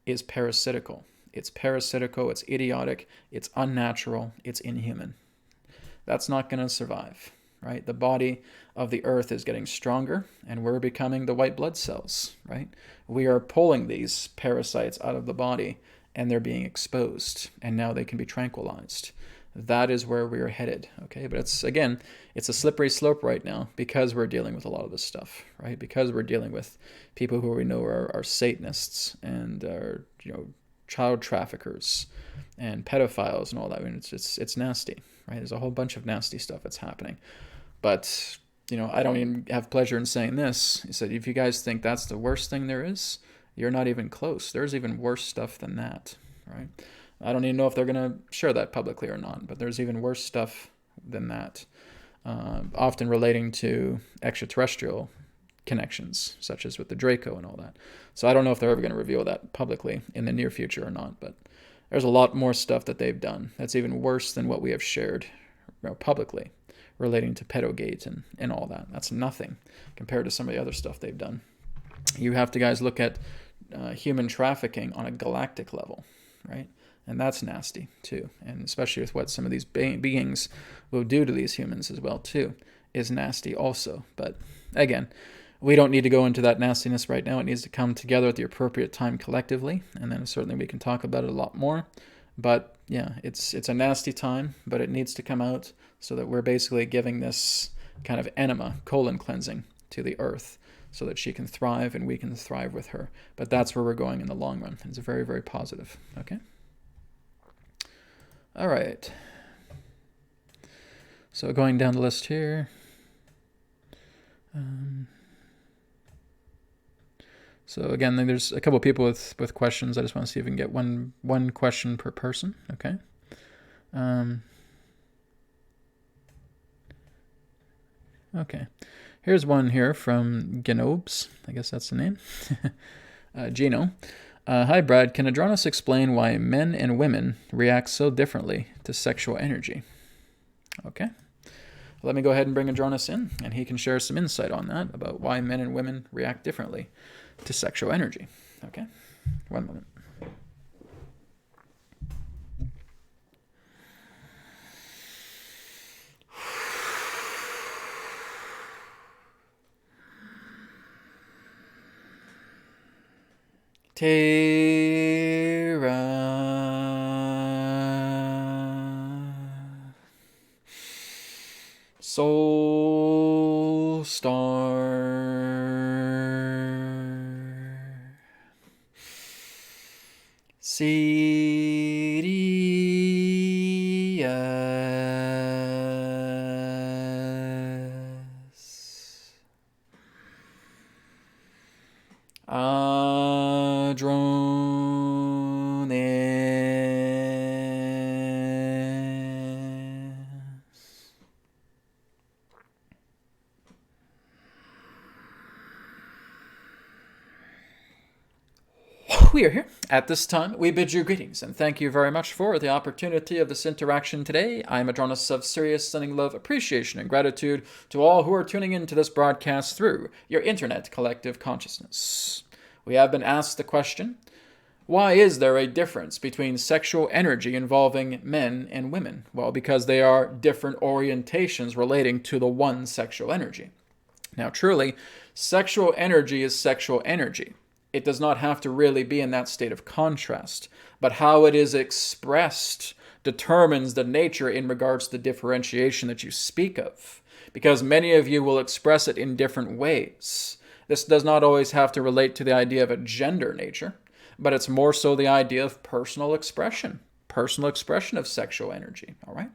is parasitical. It's parasitical, it's idiotic, it's unnatural, it's inhuman. That's not going to survive, right? The body of the earth is getting stronger, and we're becoming the white blood cells, right? We are pulling these parasites out of the body, and they're being exposed, and now they can be tranquilized. That is where we are headed, okay? But it's a slippery slope right now because we're dealing with a lot of this stuff, right? Because we're dealing with people who we know are Satanists and are, child traffickers and pedophiles and all that. I mean, it's nasty, right? There's a whole bunch of nasty stuff that's happening. But, I don't even have pleasure in saying this. He said, if you guys think that's the worst thing there is, you're not even close. There's even worse stuff than that, right? I don't even know if they're going to share that publicly or not, but there's even worse stuff than that, often relating to extraterrestrial connections, such as with the Draco and all that. So I don't know if they're ever going to reveal that publicly in the near future or not, but there's a lot more stuff that they've done that's even worse than what we have shared publicly relating to pedogate and all that. That's nothing compared to some of the other stuff they've done. You have to, guys, look at human trafficking on a galactic level, right? And that's nasty too, and especially with what some of these beings will do to these humans as well too, is nasty also. But again, we don't need to go into that nastiness right now. It needs to come together at the appropriate time collectively, and then certainly we can talk about it a lot more. But yeah, it's a nasty time, but it needs to come out so that we're basically giving this kind of enema, colon cleansing, to the earth so that she can thrive and we can thrive with her. But that's where we're going in the long run. It's very, very positive. Okay? All right. So going down the list here. So again, there's a couple of people with questions. I just want to see if we can get one question per person. Okay. Okay. Here's one here from Genobes. I guess that's the name. Gino. Hi, Brad. Can Adronis explain why men and women react so differently to sexual energy? Okay. Let me go ahead and bring Adronis in, and he can share some insight on that, about why men and women react differently to sexual energy. Okay? One moment. Terra Soul Star Sirius Adronis. We are here. At this time, we bid you greetings, and thank you very much for the opportunity of this interaction today. I am Adronis of Sirius, sending love, appreciation, and gratitude to all who are tuning in to this broadcast through your internet collective consciousness. We have been asked the question, why is there a difference between sexual energy involving men and women? Well, because they are different orientations relating to the one sexual energy. Now, truly, sexual energy is sexual energy. It does not have to really be in that state of contrast, but how it is expressed determines the nature in regards to the differentiation that you speak of, because many of you will express it in different ways. This does not always have to relate to the idea of a gender nature, but it's more so the idea of personal expression of sexual energy, all right?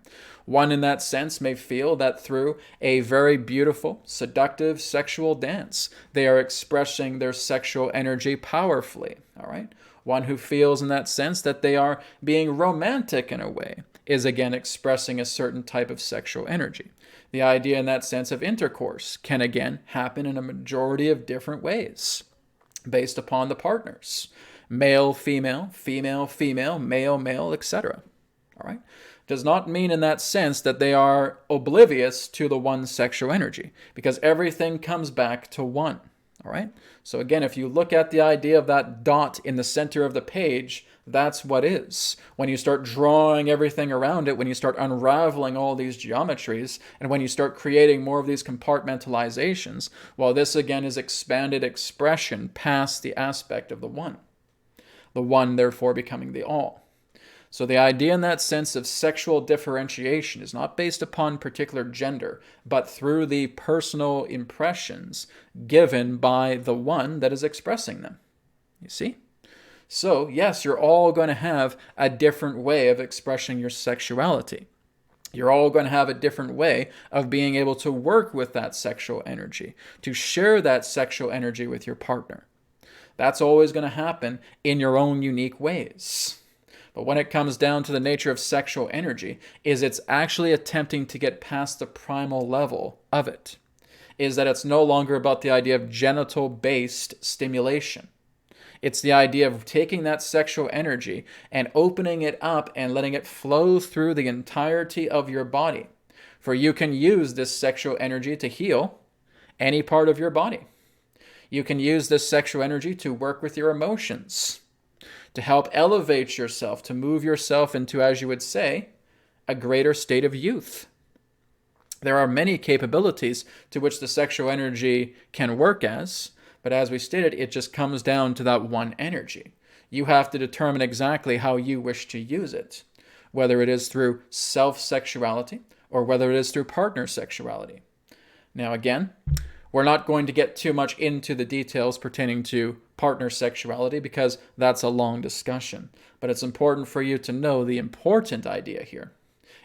One in that sense may feel that through a very beautiful, seductive sexual dance, they are expressing their sexual energy powerfully, all right? One who feels in that sense that they are being romantic in a way is again expressing a certain type of sexual energy. The idea in that sense of intercourse can again happen in a majority of different ways based upon the partners. Male, female, female, female, male, male, etc. All right? Does not mean in that sense that they are oblivious to the one sexual energy, because everything comes back to one. All right? So again, if you look at the idea of that dot in the center of the page, that's what is. When you start drawing everything around it, when you start unraveling all these geometries, and when you start creating more of these compartmentalizations, well, this again is expanded expression past the aspect of the one therefore becoming the all. So the idea in that sense of sexual differentiation is not based upon particular gender, but through the personal impressions given by the one that is expressing them. You see? So yes, you're all going to have a different way of expressing your sexuality. You're all going to have a different way of being able to work with that sexual energy, to share that sexual energy with your partner. That's always going to happen in your own unique ways. But when it comes down to the nature of sexual energy, is it's actually attempting to get past the primal level of it. Is that it's no longer about the idea of genital-based stimulation. It's the idea of taking that sexual energy and opening it up and letting it flow through the entirety of your body. For you can use this sexual energy to heal any part of your body. You can use this sexual energy to work with your emotions, to help elevate yourself, to move yourself into, as you would say, a greater state of youth. There are many capabilities to which the sexual energy can work as, but as we stated, it just comes down to that one energy. You have to determine exactly how you wish to use it, whether it is through self-sexuality or whether it is through partner sexuality. Now again, we're not going to get too much into the details pertaining to partner sexuality because that's a long discussion. But it's important for you to know the important idea here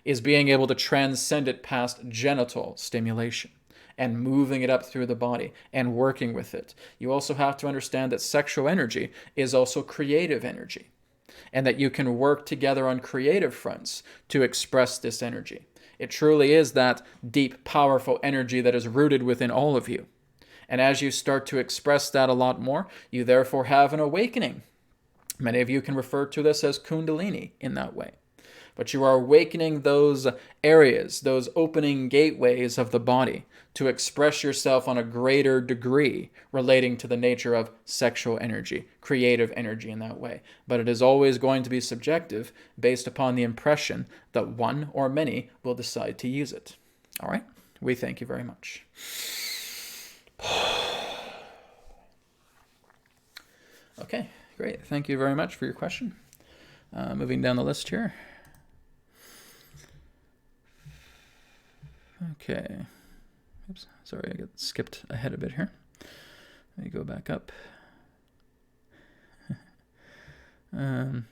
is being able to transcend it past genital stimulation and moving it up through the body and working with it. You also have to understand that sexual energy is also creative energy and that you can work together on creative fronts to express this energy. It truly is that deep, powerful energy that is rooted within all of you. And as you start to express that a lot more, you therefore have an awakening. Many of you can refer to this as Kundalini in that way. But you are awakening those areas, those opening gateways of the body to express yourself on a greater degree relating to the nature of sexual energy, creative energy in that way. But it is always going to be subjective based upon the impression that one or many will decide to use it. All right? We thank you very much. Okay, great. Thank you very much for your question. Moving down the list here. Okay. Oops, sorry, I got skipped ahead a bit here. Let me go back up. Okay.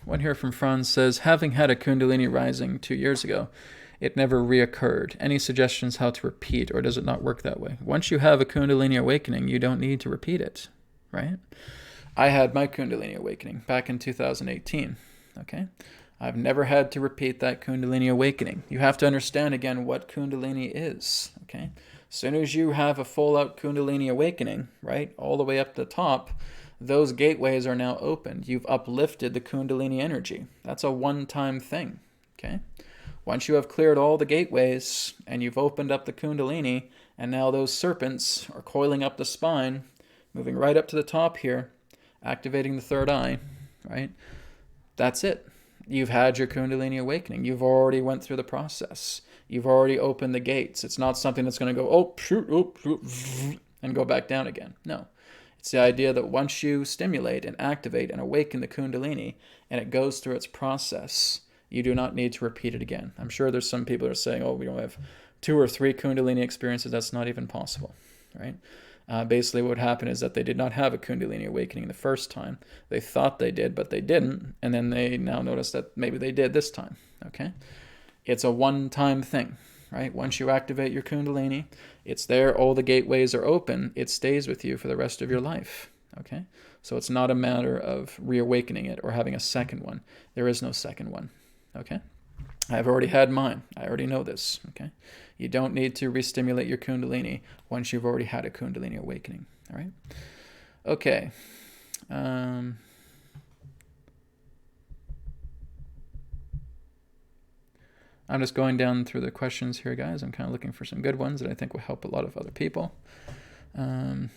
One here from Franz says, having had a Kundalini rising 2 years ago, it never reoccurred. Any suggestions how to repeat, or does it not work that way? Once you have a Kundalini awakening, you don't need to repeat it, right? I had my Kundalini awakening back in 2018, okay? I've never had to repeat that Kundalini awakening. You have to understand, again, what Kundalini is, okay? As soon as you have a full-out Kundalini awakening, right, all the way up to the top, those gateways are now opened. You've uplifted the Kundalini energy. That's a one-time thing, okay? Once you have cleared all the gateways and you've opened up the Kundalini, and now those serpents are coiling up the spine, moving right up to the top here, activating the third eye, right? That's it. You've had your Kundalini awakening. You've already went through the process. You've already opened the gates. It's not something that's going to go, oh, shoot, and go back down again. No. It's the idea that once you stimulate and activate and awaken the Kundalini and it goes through its process, you do not need to repeat it again. I'm sure there's some people that are saying, oh, we don't have 2 or 3 Kundalini experiences. That's not even possible, right? Basically, what would happen is that they did not have a Kundalini awakening the first time. They thought they did, but they didn't. And then they now notice that maybe they did this time, okay? It's a one-time thing, right? Once you activate your Kundalini, it's there. All the gateways are open. It stays with you for the rest of your life, okay? So it's not a matter of reawakening it or having a second one. There is no second one, okay? I've already had mine. I already know this, okay? You don't need to re-stimulate your Kundalini once you've already had a Kundalini awakening, all right? Okay. I'm just going down through the questions here, guys. I'm kind of looking for some good ones that I think will help a lot of other people. Yeah,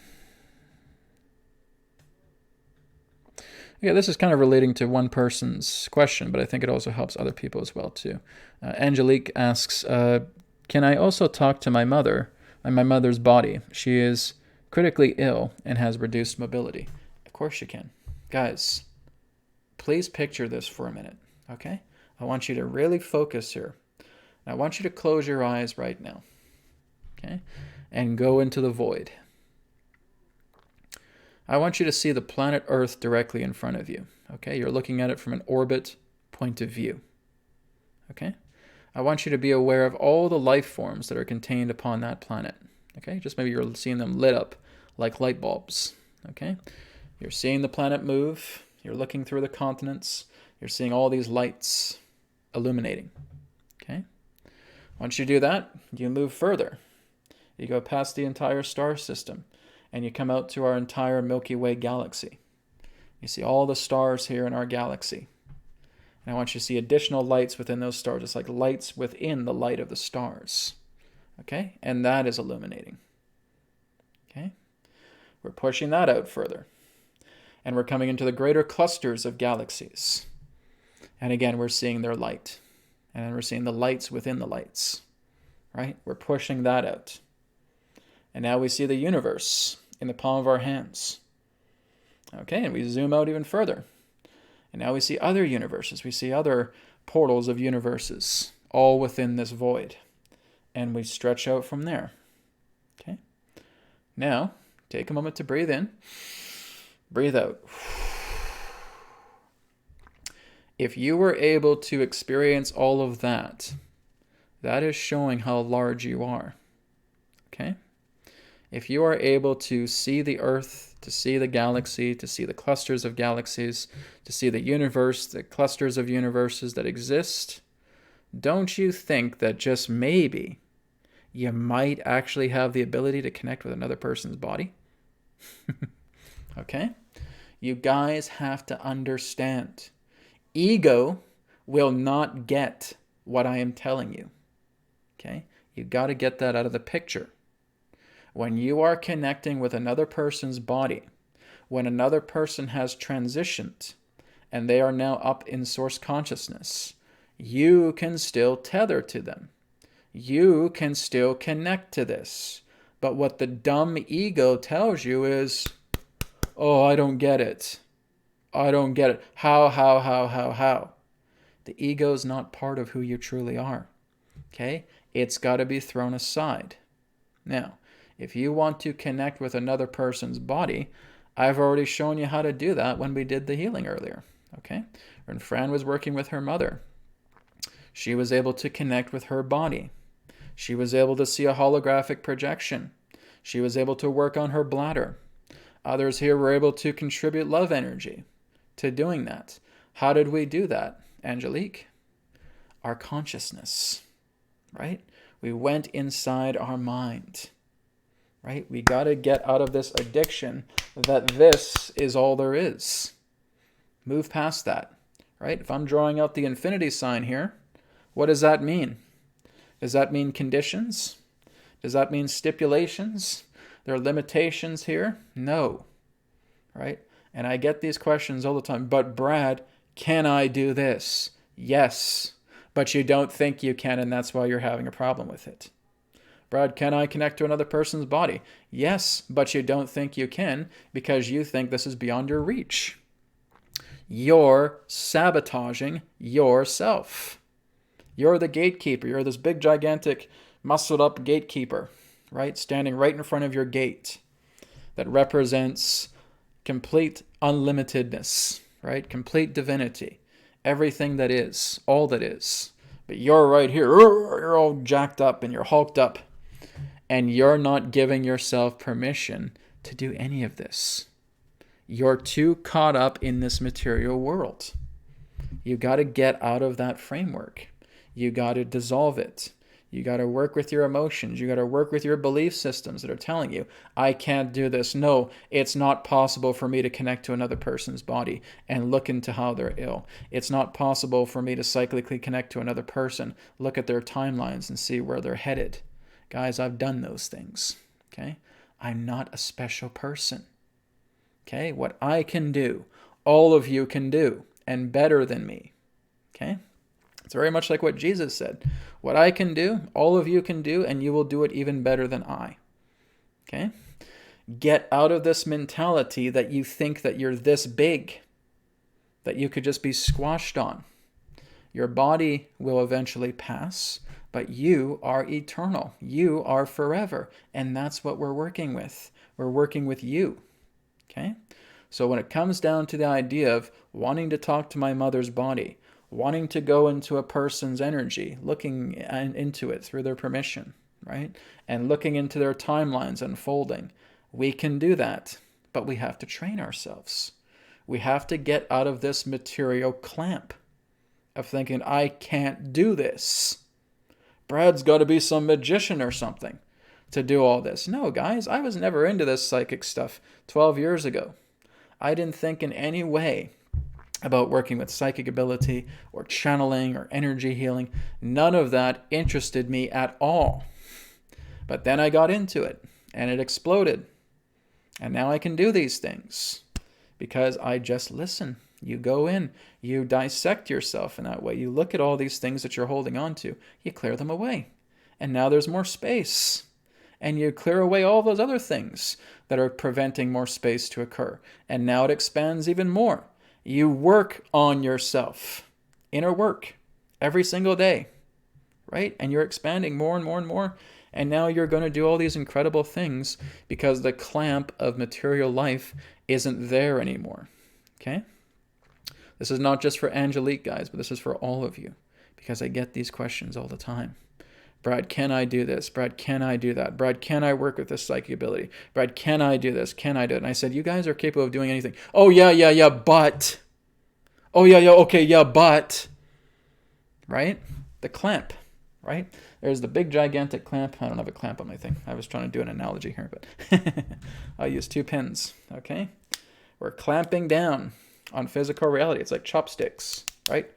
this is kind of relating to one person's question, but I think it also helps other people as well, too. Angelique asks, can I also talk to my mother and my mother's body? She is critically ill and has reduced mobility. Of course you can. Guys, please picture this for a minute, okay? I want you to really focus here. I want you to close your eyes right now, okay? And go into the void. I want you to see the planet Earth directly in front of you, okay? You're looking at it from an orbit point of view, okay? I want you to be aware of all the life forms that are contained upon that planet, okay? Just maybe you're seeing them lit up like light bulbs, okay? You're seeing the planet move. You're looking through the continents. You're seeing all these lights illuminating, okay? Once you do that, you move further. You go past the entire star system, and you come out to our entire Milky Way galaxy. You see all the stars here in our galaxy. And I want you to see additional lights within those stars. It's like lights within the light of the stars, okay? And that is illuminating, okay? We're pushing that out further. And we're coming into the greater clusters of galaxies. And again, we're seeing their light. And then we're seeing the lights within the lights, right? We're pushing that out. And now we see the universe in the palm of our hands. Okay, and we zoom out even further. And now we see other universes. We see other portals of universes, all within this void. And we stretch out from there. Okay? Now, take a moment to breathe in. Breathe out. If you were able to experience all of that, that is showing how large you are. Okay? If you are able to see the Earth, to see the galaxy, to see the clusters of galaxies, to see the universe, the clusters of universes that exist, don't you think that just maybe you might actually have the ability to connect with another person's body? Okay? You guys have to understand. Ego will not get what I am telling you. Okay? You got to get that out of the picture. When you are connecting with another person's body, when another person has transitioned and they are now up in source consciousness, you can still tether to them. You can still connect to this. But what the dumb ego tells you is, oh, I don't get it. I don't get it. How? The ego is not part of who you truly are. Okay? It's got to be thrown aside. Now, if you want to connect with another person's body, I've already shown you how to do that when we did the healing earlier. Okay? When Fran was working with her mother, she was able to connect with her body. She was able to see a holographic projection. She was able to work on her bladder. Others here were able to contribute love energy to doing that. How did we do that, Angelique? Our consciousness, right? We went inside our mind, right? We got to get out of this addiction that this is all there is. Move past that, right? If I'm drawing out the infinity sign here, What does that mean? Does that mean conditions? Does that mean stipulations? There are limitations here? No, right? And I get these questions all the time. But Brad, can I do this? Yes, but you don't think you can, and that's why you're having a problem with it. Brad, can I connect to another person's body? Yes, but you don't think you can because you think this is beyond your reach. You're sabotaging yourself. You're the gatekeeper. You're this big, gigantic, muscled up gatekeeper, right? Standing right in front of your gate that represents complete unlimitedness, right? Complete divinity. Everything that is, all that is. But you're right here. You're all jacked up and you're hulked up. And you're not giving yourself permission to do any of this. You're too caught up in this material world. You got to get out of that framework. You got to dissolve it. You got to work with your emotions. You got to work with your belief systems that are telling you, I can't do this. No, it's not possible for me to connect to another person's body and look into how they're ill. It's not possible for me to cyclically connect to another person, look at their timelines and see where they're headed. Guys, I've done those things. Okay? I'm not a special person. Okay? What I can do, all of you can do, and better than me. Okay? It's very much like what Jesus said. What I can do, all of you can do, and you will do it even better than I. Okay? Get out of this mentality that you think that you're this big, that you could just be squashed on. Your body will eventually pass, but you are eternal. You are forever. And that's what we're working with. We're working with you. Okay? So when it comes down to the idea of wanting to talk to my mother's body, wanting to go into a person's energy, looking into it through their permission, right? And looking into their timelines unfolding. We can do that, but we have to train ourselves. We have to get out of this material clamp of thinking, I can't do this. Brad's got to be some magician or something to do all this. No, guys, I was never into this psychic stuff 12 years ago. I didn't think in any way about working with psychic ability or channeling or energy healing. None of that interested me at all. But then I got into it and it exploded. And now I can do these things because I just listen. You go in, you dissect yourself in that way. You look at all these things that you're holding on to, you clear them away. And now there's more space. And you clear away all those other things that are preventing more space to occur. And now it expands even more. You work on yourself, inner work, every single day, right? And you're expanding more and more and more. And now you're going to do all these incredible things because the clamp of material life isn't there anymore, okay? This is not just for Angelique, guys, but this is for all of you because I get these questions all the time. Brad, can I do this? Brad, can I do that? Brad, can I work with this psychic ability? Brad, can I do this? Can I do it? And I said, you guys are capable of doing anything. Oh, yeah, but. Oh, yeah, okay, yeah, but. Right? The clamp, right? There's the big, gigantic clamp. I don't have a clamp on my thing. I was trying to do an analogy here, but I'll use 2 pins, okay? We're clamping down on physical reality. It's like chopsticks, right?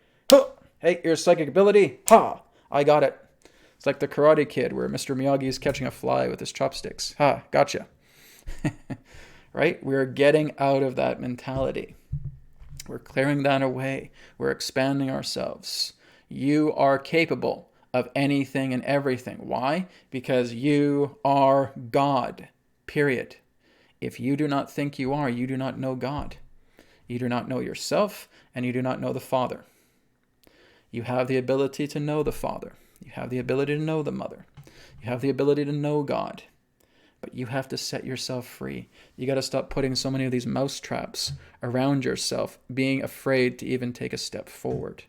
Hey, your psychic ability. Ha! I got it. It's like the Karate Kid where Mr. Miyagi is catching a fly with his chopsticks. Ha, gotcha. Right? We're getting out of that mentality. We're clearing that away. We're expanding ourselves. You are capable of anything and everything. Why? Because you are God, period. If you do not think you are, you do not know God. You do not know yourself, and you do not know the Father. You have the ability to know the Father. You have the ability to know the Mother. You have the ability to know God. But you have to set yourself free. You got to stop putting so many of these mouse traps around yourself, being afraid to even take a step forward.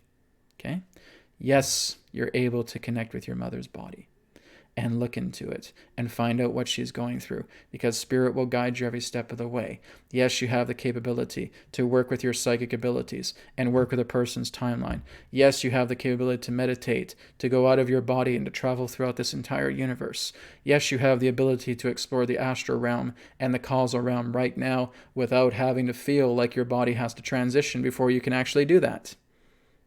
Okay? Yes, you're able to connect with your mother's body and look into it and find out what she's going through because Spirit will guide you every step of the way. Yes, you have the capability to work with your psychic abilities and work with a person's timeline. Yes, you have the capability to meditate, to go out of your body and to travel throughout this entire universe. Yes, you have the ability to explore the astral realm and the causal realm right now without having to feel like your body has to transition before you can actually do that.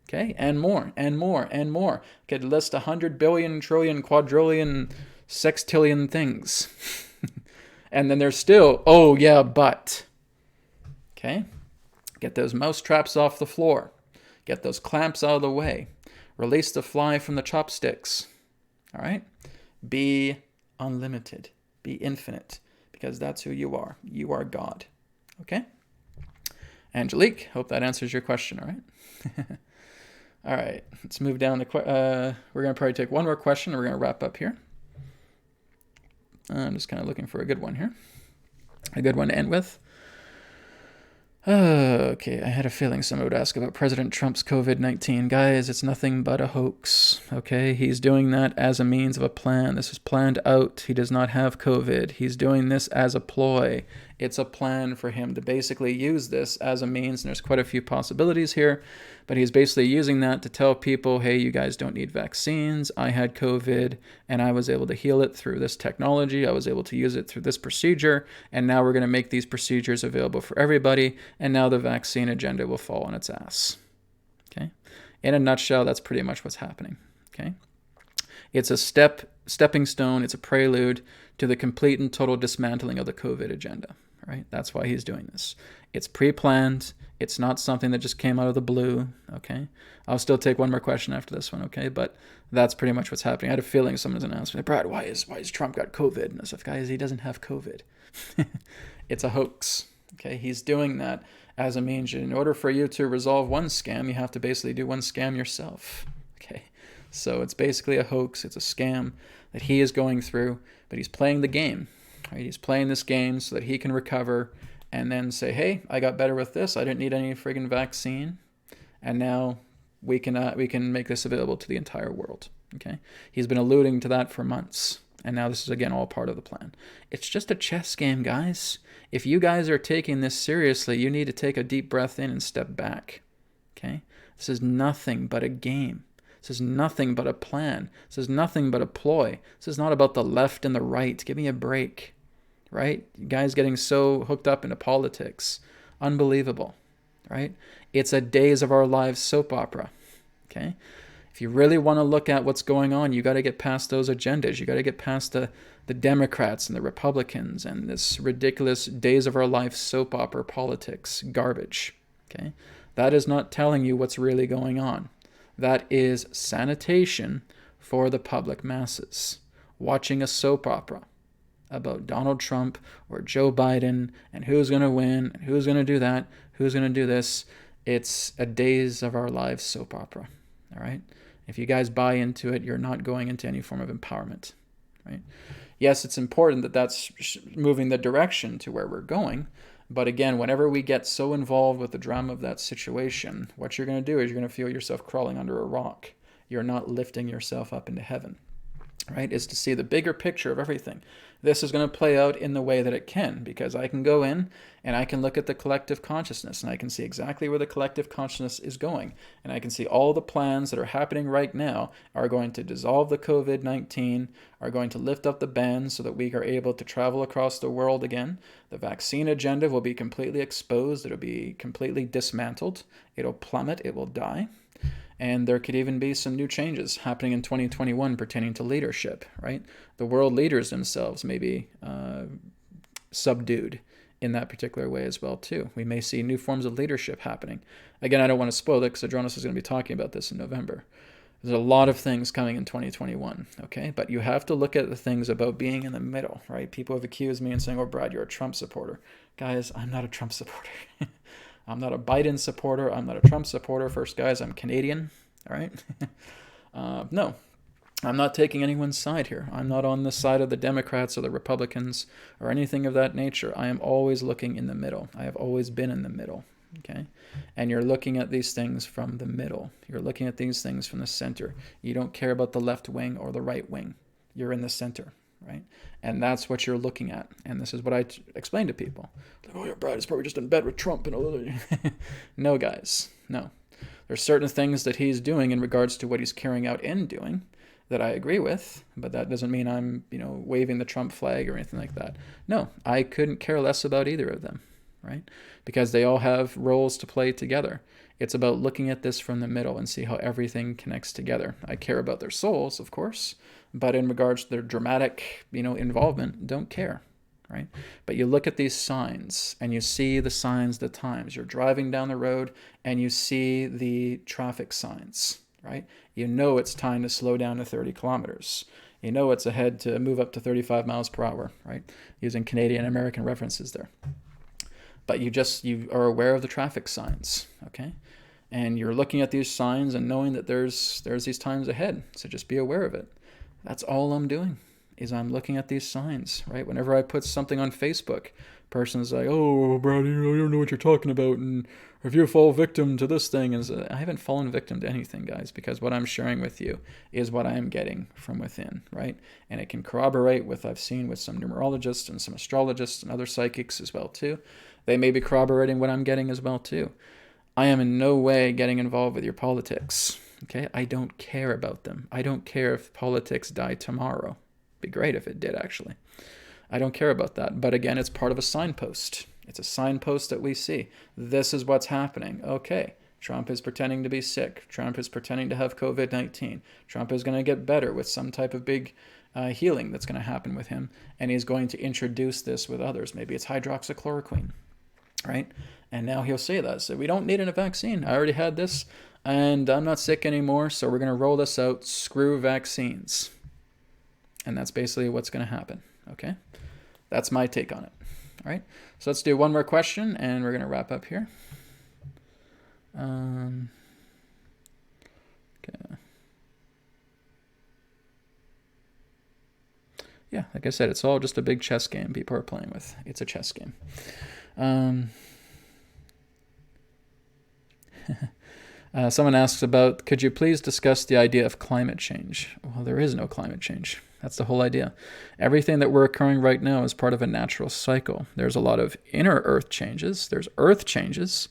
Okay, and more, and more, and more. Could list 100 billion, trillion, quadrillion, sextillion things. And then there's still, oh yeah, but. Okay, get those mouse traps off the floor. Get those clamps out of the way. Release the fly from the chopsticks. All right? Be unlimited. Be infinite. Because that's who you are. You are God. Okay? Angelique, hope that answers your question, all right? All right, let's move down to, we're going to probably take one more question and we're going to wrap up here. I'm just kind of looking for a good one here. A good one to end with. Okay, I had a feeling someone would ask about President Trump's COVID-19. Guys, it's nothing but a hoax, okay? He's doing that as a means of a plan. This is planned out. He does not have COVID. He's doing this as a ploy. It's a plan for him to basically use this as a means, and there's quite a few possibilities here, but he's basically using that to tell people, hey, you guys don't need vaccines. I had COVID, and I was able to heal it through this technology. I was able to use it through this procedure, and now we're going to make these procedures available for everybody, and now the vaccine agenda will fall on its ass. Okay? In a nutshell, that's pretty much what's happening. Okay? It's a stepping stone. It's a prelude to the complete and total dismantling of the COVID agenda. Right? That's why he's doing this. It's pre-planned. It's not something that just came out of the blue. Okay? I'll still take one more question after this one. Okay? But that's pretty much what's happening. I had a feeling someone's going to ask me, Brad, why is Trump got COVID? And I said, guys, he doesn't have COVID. It's a hoax. Okay? He's doing that as a means. In order for you to resolve one scam, you have to basically do one scam yourself. Okay? So it's basically a hoax. It's a scam that he is going through, but he's playing the game. Right? He's playing this game so that he can recover and then say, hey, I got better with this. I didn't need any friggin' vaccine. And now we can make this available to the entire world. Okay? He's been alluding to that for months. And now this is, again, all part of the plan. It's just a chess game, guys. If you guys are taking this seriously, you need to take a deep breath in and step back. Okay? This is nothing but a game. This is nothing but a plan. This is nothing but a ploy. This is not about the left and the right. Give me a break. Right? You guys getting so hooked up into politics. Unbelievable. Right? It's a Days of Our Lives soap opera. Okay? If you really want to look at what's going on, you got to get past those agendas. You got to get past the Democrats and the Republicans and this ridiculous Days of Our Life soap opera politics garbage. Okay? That is not telling you what's really going on. That is sanitation for the public masses. Watching a soap opera about Donald Trump or Joe Biden and who's going to win and who's going to do that, who's going to do this. It's a Days of Our Lives soap opera. All right? If you guys buy into it, you're not going into any form of empowerment. Right? Yes, it's important that that's moving the direction to where we're going. But again, whenever we get so involved with the drama of that situation, what you're going to do is you're going to feel yourself crawling under a rock. You're not lifting yourself up into heaven. Right? Is to see the bigger picture of everything. This is going to play out in the way that it can, because I can go in and I can look at the collective consciousness and I can see exactly where the collective consciousness is going. And I can see all the plans that are happening right now are going to dissolve the COVID-19, are going to lift up the bans so that we are able to travel across the world again. The vaccine agenda will be completely exposed. It'll be completely dismantled. It'll plummet. It will die. And there could even be some new changes happening in 2021 pertaining to leadership, right? The world leaders themselves may be subdued in that particular way as well, too. We may see new forms of leadership happening. Again, I don't want to spoil it because Adronis is going to be talking about this in November. There's a lot of things coming in 2021, okay? But you have to look at the things about being in the middle, right? People have accused me and saying, oh, Brad, you're a Trump supporter. Guys, I'm not a Trump supporter. I'm not a Biden supporter. I'm not a Trump supporter. First, guys, I'm Canadian. All right? No, I'm not taking anyone's side here. I'm not on the side of the Democrats or the Republicans or anything of that nature. I am always looking in the middle. I have always been in the middle. Okay? And you're looking at these things from the middle. You're looking at these things from the center. You don't care about the left wing or the right wing. You're in the center. Right? And that's what you're looking at. And this is what I explain to people. Oh, yeah, Brad is probably just in bed with Trump. And no, guys. No. There's certain things that he's doing in regards to what he's carrying out and doing that I agree with, but that doesn't mean I'm, waving the Trump flag or anything like that. No, I couldn't care less about either of them, right? Because they all have roles to play together. It's about looking at this from the middle and see how everything connects together. I care about their souls, of course, but in regards to their dramatic, involvement, don't care, right? But you look at these signs and you see the signs, the times. You're driving down the road and you see the traffic signs, right? You know it's time to slow down to 30 kilometers. You know it's ahead to move up to 35 miles per hour, right? Using Canadian American references there. But you are aware of the traffic signs, okay? And you're looking at these signs and knowing that there's these times ahead. So just be aware of it. That's all I'm doing, is I'm looking at these signs, right? Whenever I put something on Facebook, person's like, oh, Brad, you don't know what you're talking about, and if you fall victim to this thing, and I haven't fallen victim to anything, guys, because what I'm sharing with you is what I am getting from within, right? And it can corroborate with I've seen with some numerologists and some astrologists and other psychics as well too. They may be corroborating what I'm getting as well too. I am in no way getting involved with your politics, okay? I don't care about them. I don't care if politics die tomorrow. It'd be great if it did, actually. I don't care about that. But again, it's part of a signpost. It's a signpost that we see. This is what's happening. Okay, Trump is pretending to be sick. Trump is pretending to have COVID-19. Trump is going to get better with some type of big healing that's going to happen with him. And he's going to introduce this with others. Maybe it's hydroxychloroquine, right? And now he'll say that. So we don't need a vaccine. I already had this and I'm not sick anymore. So we're going to roll this out. Screw vaccines. And that's basically what's going to happen. Okay. That's my take on it. All right. So let's do one more question and we're going to wrap up here. Okay. Yeah, like I said, it's all just a big chess game people are playing with. It's a chess game. Someone asks about, could you please discuss the idea of climate change? Well, there is no climate change. That's the whole idea. Everything that we're occurring right now is part of a natural cycle. There's a lot of inner earth changes. There's earth changes,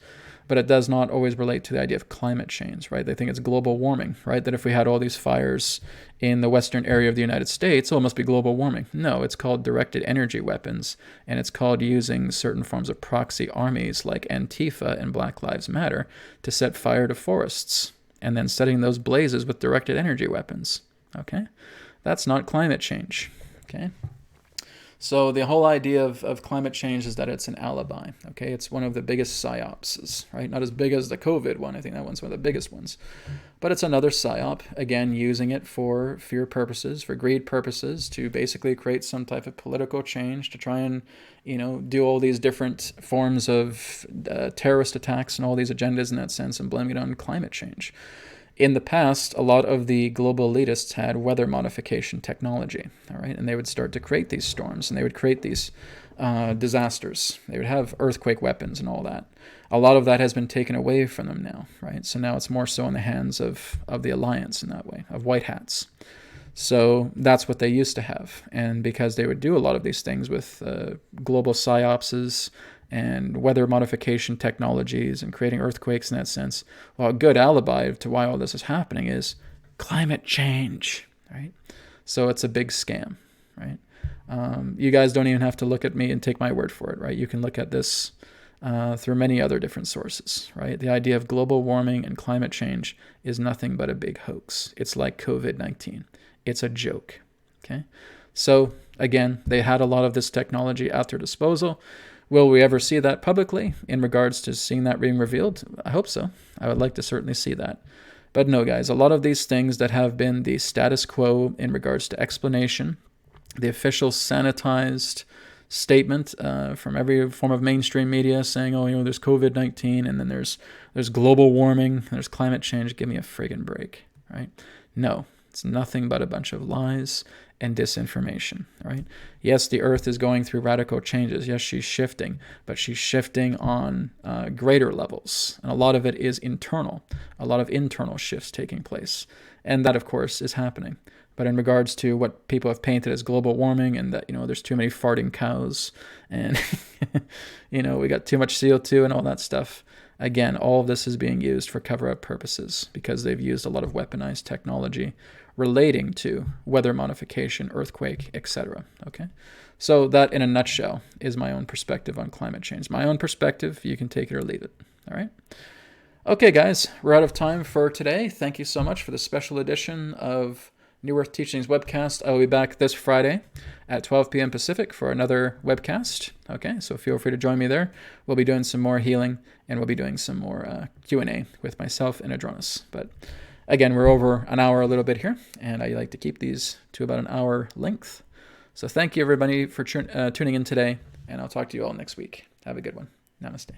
but it does not always relate to the idea of climate change, right? They think it's global warming, right? That if we had all these fires in the western area of the United States, oh, it must be global warming. No, it's called directed energy weapons, and it's called using certain forms of proxy armies like Antifa and Black Lives Matter to set fire to forests, and then setting those blazes with directed energy weapons, okay? That's not climate change, okay? So the whole idea of climate change is that it's an alibi, okay? It's one of the biggest psyops, right? Not as big as the COVID one. I think that one's one of the biggest ones. But it's another psyop, again, using it for fear purposes, for greed purposes, to basically create some type of political change, to try and, do all these different forms of terrorist attacks and all these agendas in that sense and blaming it on climate change. In the past, a lot of the global elitists had weather modification technology, all right? And they would start to create these storms, and they would create these disasters. They would have earthquake weapons and all that. A lot of that has been taken away from them now, right? So now it's more so in the hands of the alliance in that way, of white hats. So that's what they used to have. And because they would do a lot of these things with global psyopses and weather modification technologies and creating earthquakes in that sense, well, a good alibi to why all this is happening is climate change, right? So it's a big scam, right? You guys don't even have to look at me and take my word for it, right? You can look at this through many other different sources, right? The idea of global warming and climate change is nothing but a big hoax. It's like COVID-19. It's a joke, okay? So again, they had a lot of this technology at their disposal. Will we ever see that publicly in regards to seeing that being revealed? I hope so. I would like to certainly see that. But no, guys, a lot of these things that have been the status quo in regards to explanation, the official sanitized statement from every form of mainstream media saying, oh, there's COVID-19 and then there's global warming, there's climate change. Give me a friggin' break, right? No, it's nothing but a bunch of lies and disinformation, right? Yes, the earth is going through radical changes. Yes, she's shifting, but she's shifting on greater levels. And a lot of it is internal, a lot of internal shifts taking place. And that, of course, is happening. But in regards to what people have painted as global warming and that, there's too many farting cows and, we got too much CO2 and all that stuff. Again, all of this is being used for cover-up purposes because they've used a lot of weaponized technology relating to weather modification, earthquake, etc. Okay, so that in a nutshell is my own perspective on climate change. My own perspective, you can take it or leave it. All right. Okay, guys, we're out of time for today. Thank you so much for the special edition of New Earth Teachings webcast. I will be back this Friday at 12 p.m. Pacific for another webcast. Okay, so feel free to join me there. We'll be doing some more healing, and we'll be doing some more Q&A with myself and Adronis. But again, we're over an hour a little bit here, and I like to keep these to about an hour length. So thank you, everybody, for tuning in today, and I'll talk to you all next week. Have a good one. Namaste.